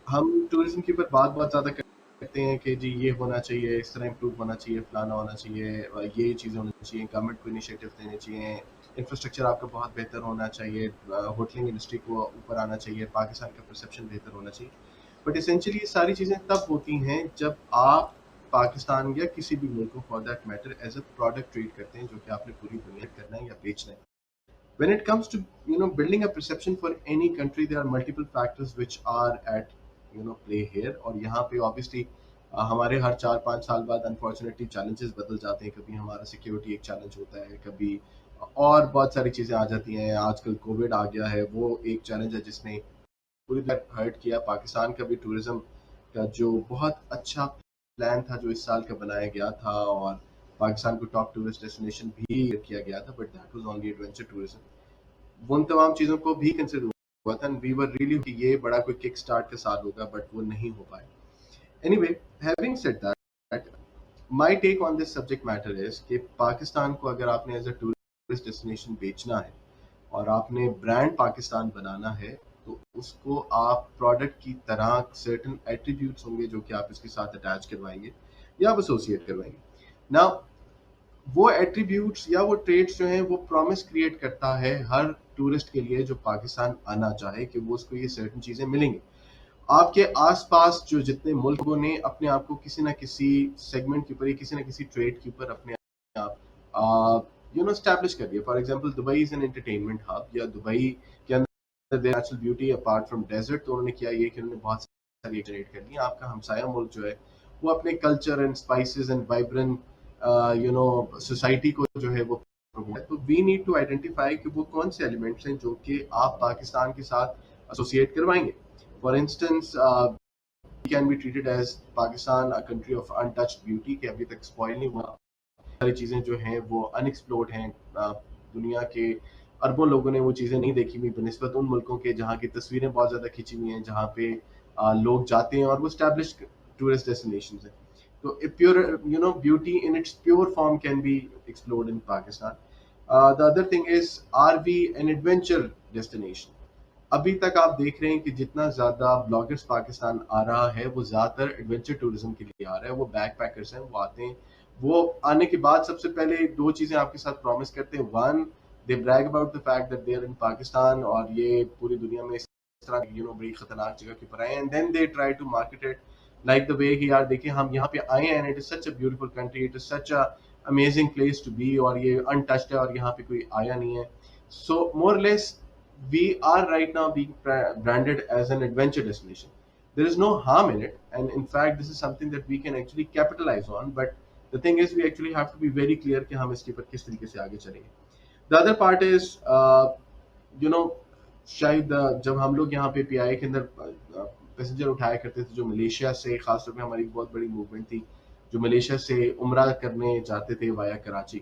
S13: ہم tourism کے اوپر بات بہت زیادہ کرتے ہیں کہ جی یہ ہونا چاہیے, اس طرح امپروو ہونا چاہیے, فلانا ہونا چاہیے, یہ چیزیں ہونی چاہیے, گورنمنٹ کو انیشیٹو دینے چاہیے, انفراسٹرکچر آپ کا بہت بہتر ہونا چاہیے, ہوٹلنگ انڈسٹری کو اوپر آنا چاہیے, پاکستان کا پرسیپشن بہتر ہونا چاہیے. بٹ اسینشلی یہ ساری چیزیں تب ہوتی ہیں جب آپ پاکستان یا کسی بھی ملک کو for that matter as a product treat کرتے ہیں جو کہ آپ نے پوری دنیا کرنا ہے یا بیچنا ہے. When it comes to building a perception for any country, there are multiple factors which are at play here. اور یہاں پہ obviously ہمارے ہر 4-5 سال بعد انفارچونیٹلی چیلنجز بدل جاتے ہیں. کبھی ہمارا سیکیورٹی ایک چیلنج ہوتا ہے, کبھی اور بہت ساری چیزیں آ جاتی ہیں. آج کل کووڈ آ گیا ہے, وہ ایک چیلنج ہے جس نے پوری طرح ہرٹ کیا. پاکستان کا بھی ٹورزم کا جو بہت اچھا پلان تھا جو اس سال کا بنایا گیا تھا, اور پاکستان کو ٹاپ ٹورسٹ ڈیسٹینیشن بھی کیا گیا تھا, but that was only adventure tourism. ان تمام چیزوں کو بھی کنسیڈر ہوا تھا, وی ور ریلی کہ یہ بڑا کوئی کک سٹارٹ کا سال ہوگا, بٹ وہ نہیں ہو پائے. Any way, having said that, my take on this subject matter is کہ پاکستان کو اگر آپ نے ایز اے ٹورسٹ ڈیسٹینیشن بیچنا ہے اور آپ نے برانڈ پاکستان بنانا ہے, تو اس کو آپ پروڈکٹ کی طرح سرٹن ایٹریبیوٹس ہوں گے جو کہ آپ اس کے ساتھ اٹیچ کروائیں گے یا آپ ایسوسیٹ کروائیں گے. نا وہ ایٹریبیوٹس یا وہ ٹریٹس جو ہیں وہ پرومس کریٹ کرتا ہے ہر ٹورسٹ کے لیے جو پاکستان آنا چاہے کہ وہ اس کو یہ سرٹن چیزیں ملیں گی. آپ کے آس پاس جو جتنے ملکوں نے اپنے آپ کو کسی نہ کسی سیگمنٹ کے اوپر یا کسی نہ کسی ٹریڈ کے اوپر اپنے آپ اسٹیبلش کر دیا. For example Dubai is an entertainment hub, یا دبئی کے اندر natural beauty apart from desert, تو انہوں نے کیا یہ کہ انہوں نے بہت ساری جنریٹ کر لی. آپ کا ہمسایہ ملک جو ہے وہ اپنے culture and spices and vibrant society کو جو ہے وہ, تو وی نیڈ ٹو آئیڈینٹیفائی کہ وہ کون سے ایلیمنٹس ہیں جو کہ آپ پاکستان کے ساتھ ایسوسیٹ کروائیں گے. For instance can be treated as Pakistan a country of untouched beauty, کہ ابھی تک اسپوائل نہیں ہوا, ساری چیزیں جو ہیں وہ انیکسپلورڈ ہیں, دنیا کے اربوں لوگوں نے وہ چیزیں نہیں دیکھی ہوئی بنسبت ان ملکوں کے جہاں کی تصویریں بہت زیادہ کھینچی ہوئی ہیں, جہاں پہ لوگ جاتے ہیں اور وہ اسٹیبلشڈ ٹورسٹ ڈیسٹینیشنز ہیں. تو pure beauty in its pure form can be explored in Pakistan. The other thing is, are we an adventure destination? ابھی تک آپ دیکھ رہے ہیں کہ جتنا زیادہ بلاگرز پاکستان آ رہا ہے وہ زیادہ تر ایڈونچر ٹورزم کے لیے آ رہا ہے. وہ بیک پیکرز ہیں, وہ آتے ہیں, وہ آنے کے بعد سب سے پہلے 2 چیزیں آپ کے ساتھ پرومس کرتے ہیں. When, they brag about the fact that they are in Pakistan, اور یہ پوری دنیا میں اس طرح بڑی خطرناک جگہ کے اوپر آئے ہیں, and then they try to market it like the way کہ یار دیکھیں ہم یہاں پہ آئے ہیں, and it is such a beautiful country, it is such a amazing place to be, اور یہ untouched ہے اور یہاں پہ کوئی آیا نہیں ہے. So more or less we are right now being branded as an adventure destination. There is no harm in it, and in fact this is something that we can actually capitalize on, but the thing is we actually have to be very clear کہ ہم اس کے اوپر کس طریقے سے آگے چلیں گے. The other part is شاید جب ہم لوگ یہاں پہ پی آئی کے اندر پیسنجر اٹھایا کرتے تھے جو ملیشیا سے, خاص طور پہ ہماری بہت بڑی موومنٹ تھی جو ملیشیا سے عمرہ کرنے جاتے تھے وایا کراچی,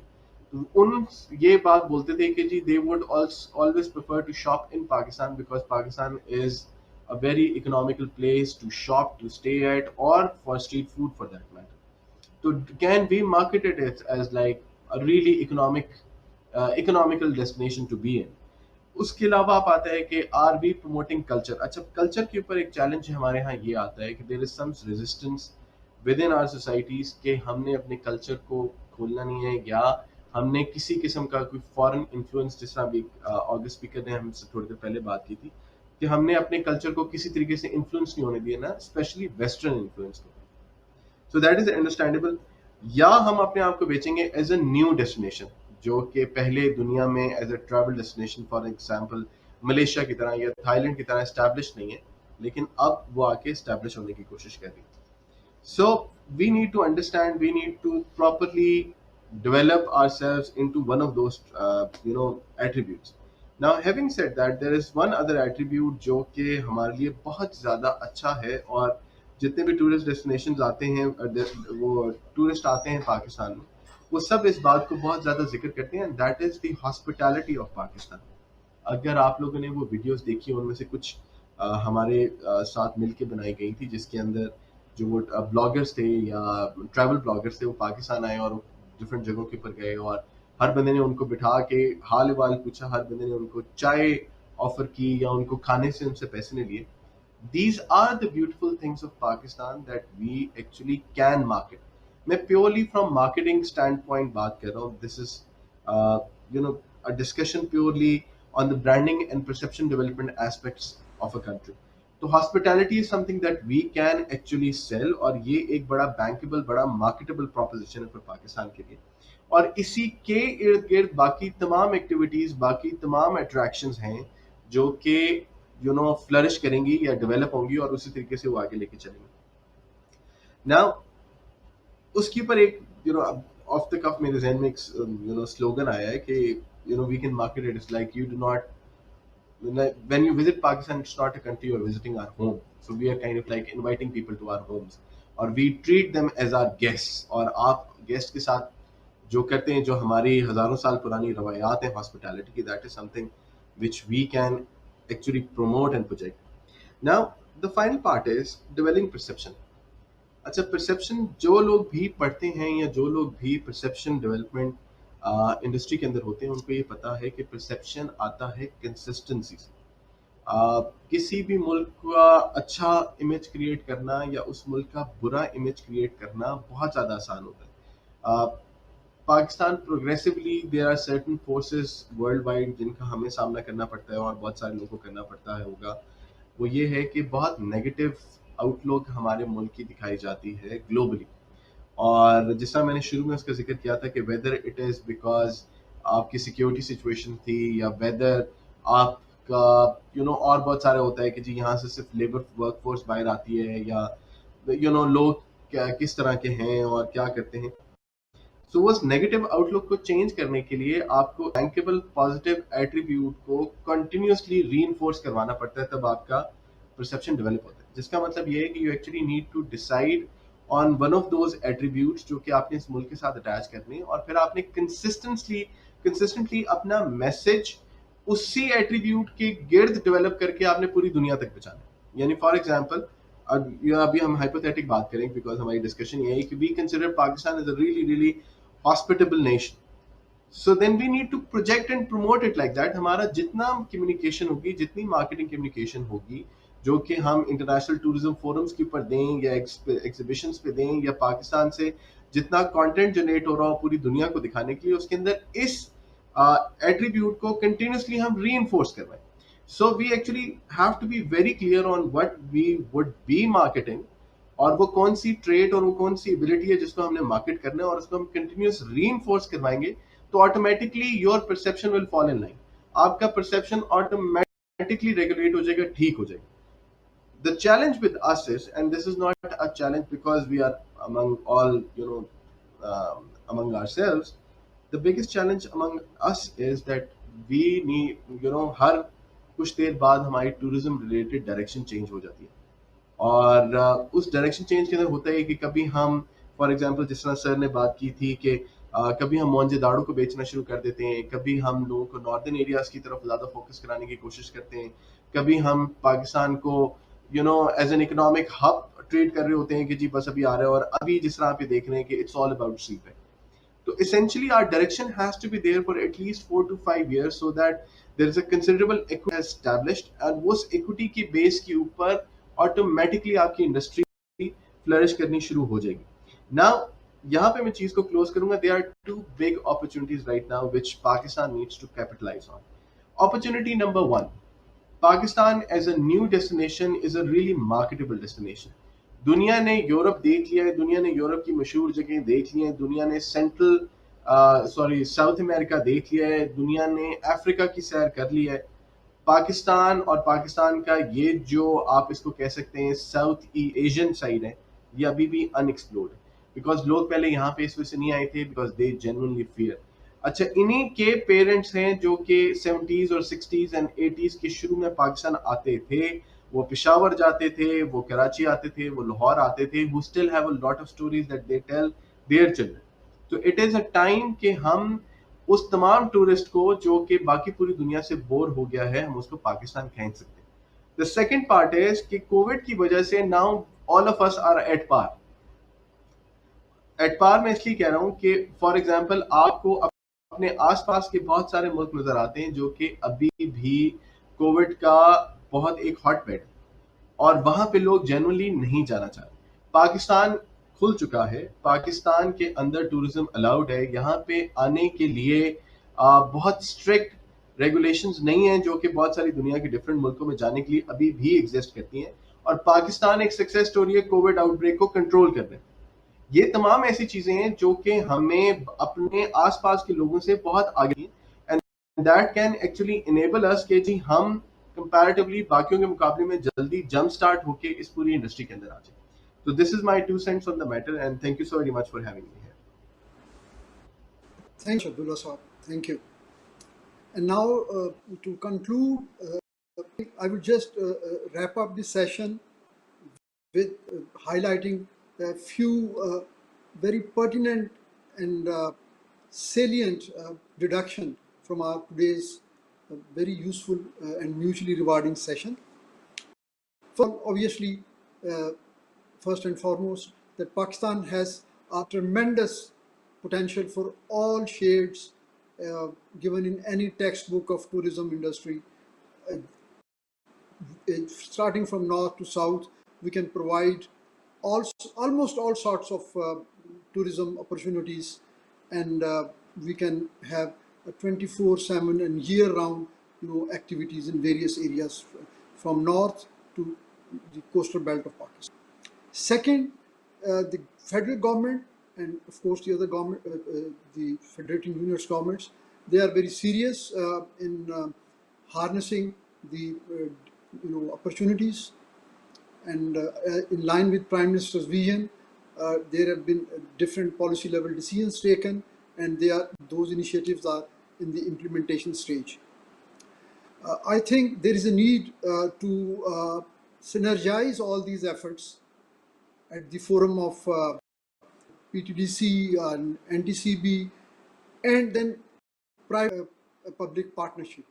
S13: ان یہ بات بولتے تھے کہ جی they would always prefer to shop in Pakistan because Pakistan is a very economical place to shop, to stay at, or for street food for that matter. So can we market it as like a really economical destination to be in. اس کے علاوہ آپ آتا ہے کہ are be promoting culture. اچھا, culture کے اوپر ایک چیلنج ہمارے ہاں یہ آتا ہے کہ there is some resistance within our societies کہ ہم نے اپنے کلچر کو کھولنا نہیں ہے, یا ہم نے کسی قسم کا کوئی فارن انفلوئنس, جس طرح ابھی آگسٹ اسپیکر نے ہم سے تھوڑی دیر پہلے بات کی تھی کہ ہم نے اپنے کلچر کو کسی طریقے سے انفلوئنس نہیں ہونے دیا نا, اسپیشلی ویسٹرن انفلوئنس کو. So that is understandable. یا ہم اپنے آپ کو بیچیں گے ایز اے نیو ڈیسٹینیشن جو کہ پہلے دنیا میں as a travel destination for example Malaysia کی طرح یا تھائی لینڈ کی طرح اسٹیبلش نہیں ہے, لیکن اب وہ آ کے اسٹیبلش ہونے کی کوشش کر رہی ہے. So we need to understand, we need to properly develop ourselves into one of those attributes. Now having said that, there is one other attribute جو کہ ہمارے لیے بہت زیادہ اچھا ہے, اور جتنے بھی ٹورسٹ ڈیسٹینیشنز آتے ہیں, وہ ٹورسٹ آتے ہیں پاکستان میں, وہ سب اس بات کو بہت زیادہ ذکر کرتے ہیں, that is the hospitality of Pakistan. اگر آپ لوگوں نے وہ ویڈیوز دیکھی ان میں سے کچھ ہمارے ساتھ مل کے بنائی گئی تھی، جس کے اندر جو وہ بلاگرس تھے یا ٹریول بلاگرس تھے وہ پاکستان آئے اور ڈفرینٹ جگہوں کے اوپر گئے، اور ہر بندے نے ان کو بٹھا کے حال احوال پوچھا، ہر بندے نے ان کو چائے آفر کی یا ان کو کھانے سے ان سے پیسے نہیں لیے. These are the beautiful things of Pakistan that we actually can market. میں purely from marketing stand point بات کر رہا ہوں. دس از a discussion purely on the branding and perception development aspects of a country. تو hospitality is something that we can actually sell، اور یہ ایک بڑا bankable بڑا marketable proposition ہے for پاکستان کے لیے. اور اسی کے ارد گرد باقی تمام ایکٹیویٹیز، باقی تمام اٹریکشنز ہیں جو کہ فلرش کریں گی یا ڈیولپ ہوں گی، اور اسی طریقے سے وہ آگے لے کے چلیں گے. Now اس کے اوپر ایک آف دا کف میرے ذہن میں ایک سلوگن آیا ہے کہ we can market it. It's like you do not when you visit Pakistan, it's not a country you're visiting our home. So we are kind of like inviting people to our homes, or we treat them as our guests. اور آپ guest کے ساتھ جو کرتے ہیں، جو ہماری ہزاروں سال پرانی روایات ہیں ہاسپٹیلٹی کی، that is something which we can actually promote and project. Now the final part is developing perception. اچھا، پرسیپشن جو لوگ بھی پڑھتے ہیں یا جو لوگ بھی پرسیپشن ڈیولپمنٹ انڈسٹری کے اندر ہوتے ہیں، ان کو یہ پتا ہے کہ پرسیپشن آتا ہے کنسسٹنسی سے. کسی بھی ملک کا اچھا امیج کریٹ کرنا یا اس ملک کا برا امیج کریٹ کرنا بہت زیادہ آسان ہوتا ہے. Pakistan progressively there are certain forces worldwide جن کا ہمیں سامنا کرنا پڑتا ہے اور بہت سارے لوگوں کو کرنا پڑتا ہے ہوگا. وہ یہ ہے کہ بہت نیگیٹو آؤٹ لک ہمارے ملک کی دکھائی جاتی ہے گلوبلی. اور جس طرح میں نے شروع میں اس کا ذکر کیا تھا کہ ویدر اٹ از بیکاز آپ کی سیکیورٹی سچویشن تھی، یا ویدر آپ کا اور بہت سارا ہوتا ہے کہ جی یہاں سے صرف لیبر ورک فورس باہر آتی ہے، یا لوگ کس طرح کے ہیں اور کیا کرتے ہیں. سو اس نیگیٹو آؤٹ لک کو چینج کرنے کے لیے آپ کو رینکیبل پازیٹیو ایٹریبیوٹ کو کنٹینیوسلی ری انفورس کروانا پڑتا ہے، تب آپ کا پرسیپشن ڈیولپ ہوتا ہے. جس کا مطلب یہ ہے کہ you actually need to decide on one of those attributes جو کہ آپ نے اس ملک کے ساتھ اٹیچ کرنے، اور پھر آپ نے کنسسٹنٹلی اپنا میسج اسی ایٹریبیوٹ کے گرد ڈیولپ کر کے آپ نے پوری دنیا تک پہنچانا. یعنی فار ایگزامپل ابھی ہم ہائپوتھیٹک بات کریں بیکاز ہماری ڈسکشن یہ ہے کہ we consider Pakistan as a really hospitable nation. So then we need to project and promote it like that. ہمارا جتنا کمیونیکیشن ہوگی، جتنی مارکیٹنگ کمیونیکیشن ہوگی، جو کہ ہم انٹرنیشنل ٹورزم فورمز کے اوپر دیں یا ایگزیبیشنز پہ دیں، یا پاکستان سے جتنا کانٹینٹ جنریٹ ہو رہا ہو پوری دنیا کو دکھانے کے لیے، اس کے اندر اس ایٹریبیوٹ کو کنٹینیوسلی ہم ری انفورس کروائیں. So we actually have to be very clear on what we would be marketing, اور وہ کون سی ٹریٹ اور وہ کون سی ایبلٹی ہے جس کو ہم نے مارکیٹ کرنا ہے، اور اس کو ہم کنٹینیوس ری انفورس کروائیں گے تو automatically your perception will fall in line. آپ کا پرسیپشن آٹومیٹکلی ریگولیٹ ہو جائے گا، ٹھیک ہو جائے گا. The challenge with us is, and this is not a challenge because we are among all, among ourselves, the biggest challenge among us is that we need, ہر کچھ دیر بعد ہماری tourism related direction change ہو جاتی ہے. اور اس direction change کے اندر ہوتا ہے کہ کبھی ہم فار ایگزامپل جس طرح سر نے بات کی تھی کہ کبھی ہم مونجے داڑو کو بیچنا شروع کر دیتے ہیں، کبھی ہم لوگوں کو ناردرن ایریاز کی طرف زیادہ فوکس کرانے کی کوشش کرتے ہیں، کبھی ہم پاکستان کو as an economic hub treat کر رہے ہوتے ہیں کہ جی بس ابھی آ رہا ہے. اور ابھی جس طرح آپ دیکھ رہے ہیں کہ اٹس آل اباؤٹ سیپ ہے. تو essentially our direction has to be there for at least 4 to 5 years so that there is a considerable equity established, and us equity کی بیس کے اوپر آٹومیٹکلی آپ کی انڈسٹری فلرش کرنی شروع ہو جائے گی. Now یہاں پہ میں چیز کو کلوز کروں گا. There are two big opportunities right now which Pakistan needs to capitalize on. Opportunity number one, Pakistan as a new destination is a really marketable destination. دنیا نے یورپ دیکھ لیا ہے، دنیا نے یورپ کی مشہور جگہیں دیکھ لی ہیں، دنیا نے ساؤتھ امریکہ دیکھ لیا ہے، دنیا نے افریقہ کی سیر کر لی ہے. پاکستان اور پاکستان کا یہ جو آپ اس کو کہہ سکتے ہیں ساؤتھ ایشین سائڈ ہے، یہ ابھی بھی ان ایکسپلورڈ ہے. بیکاز لوگ پہلے یہاں پہ اس وجہ سے نہیں آئے تھے بیکاز دے جینوئنلی فیئر. اچھا، انہی کے پیرنٹس ہیں جو کہ 70s اور 60s اینڈ 80s کے شروع میں پاکستان آتے تھے. وہ پشاور جاتے تھے، وہ کراچی آتے تھے، وہ لاہور آتے تھے. who still have a lot of stories that they tell their children. تو it is a time کہ ہم اس تمام ٹورسٹ کو جو کہ باقی پوری دنیا سے بور ہو گیا ہے، ہم اس کو پاکستان کھینچ سکتے ہیں. The second part is कि कोविड की वजह से now all of us are at par. At par मैं इसलिए कह रहा हूँ कि फॉर एग्जाम्पल आपको अपने आसपास के बहुत सारे मुल्क नजर आते हैं जो कि अभी भी कोविड का बहुत एक हॉटबेड, और वहां पे लोग जेन्युइनली नहीं जाना चाहते. पाकिस्तान खुल चुका है, पाकिस्तान के अंदर टूरिज्म अलाउड है, यहाँ पे आने के लिए बहुत स्ट्रिक्ट रेगुलेशंस नहीं है जो कि बहुत सारी दुनिया के डिफरेंट मुल्कों में जाने के लिए अभी भी एग्जिस्ट करती हैं. और पाकिस्तान एक सक्सेस स्टोरी है कोविड आउटब्रेक को कंट्रोल करने. ये तमाम ऐसी चीजें हैं जो कि हमें अपने आसपास के लोगों से बहुत आगे, and that can actually enable अस कि जी हम कंपैरेटिवली बाकियों के मुकाबले में जल्दी जंप स्टार्ट होके इस पूरी इंडस्ट्री के अंदर आ जाए. तो this is my 2 cents on the matter, and thank you so very much for having me here.
S1: Thank you, Abdullah Saab. Thank you. And now, to conclude, I will just wrap up this session with highlighting a few very pertinent and salient deduction from our today's very useful and mutually rewarding session. Obviously, first and foremost, that Pakistan has a tremendous potential for all shades given in any textbook of tourism industry. Starting from north to south, we can provide almost all sorts of tourism opportunities, and we can have a 24/7 and year-round, activities in various areas from north to the coastal belt of Pakistan. Second, the federal government and of course the other government, the federating units governments, they are very serious in harnessing the opportunities, and in line with Prime Minister's vision, there have been different policy level decisions taken, and those initiatives are in the implementation stage. I think there is a need to synergize all these efforts at the forum of PTDC and NTCB, and then private-public partnership.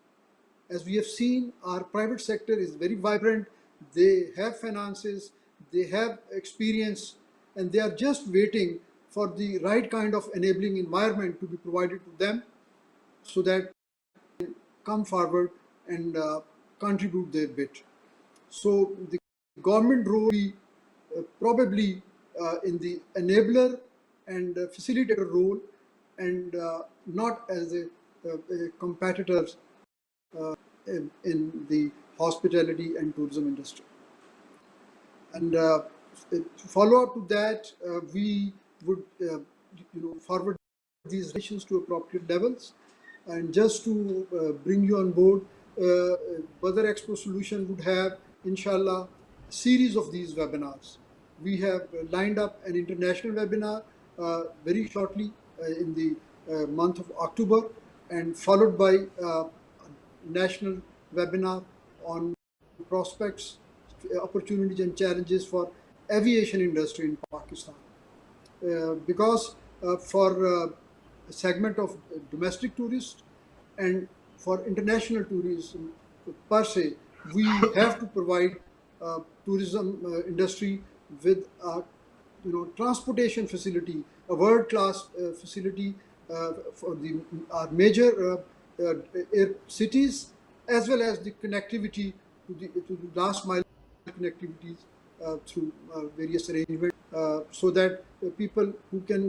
S1: As we have seen, our private sector is very vibrant. They have finances, they have experience, and they are just waiting for the right kind of enabling environment to be provided to them so that they can come forward and contribute their bit. So the government role will be probably in the enabler and facilitator role, and not as a competitor in the hospitality and tourism industry. And follow up to that, we would forward these relations to appropriate levels. And just to bring you on board, Badar Expo Solution would have, inshallah, a series of these webinars. We have lined up an international webinar very shortly in the month of October, and followed by national webinar on prospects, opportunities and challenges for aviation industry in Pakistan. Because for a segment of domestic tourists and for international tourism per se, we have to provide tourism industry with transportation facility, a world-class facility for our major cities, as well as the connectivity to the last mile connectivities through various arrangements, so that people who can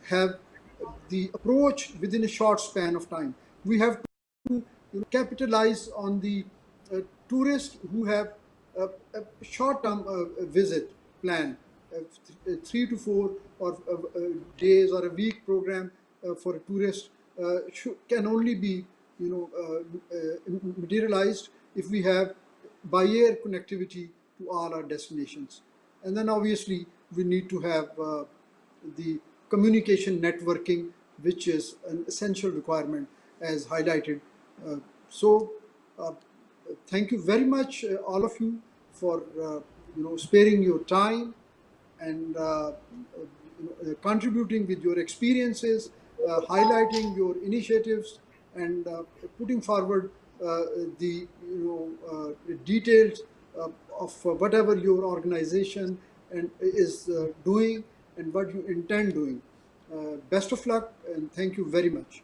S1: have the approach within a short span of time. We have to capitalize on the tourists who have a short-term visit plan, 3 to 4 or days or a week program for a tourist can only be materialized if we have by air connectivity to all our destinations. And then obviously we need to have the communication networking, which is an essential requirement as highlighted. So thank you very much, all of you, for sparing your time and contributing with your experiences, highlighting your initiatives, and putting forward the details of whatever your organization and is doing and what you intend doing. Best of luck and thank you very much.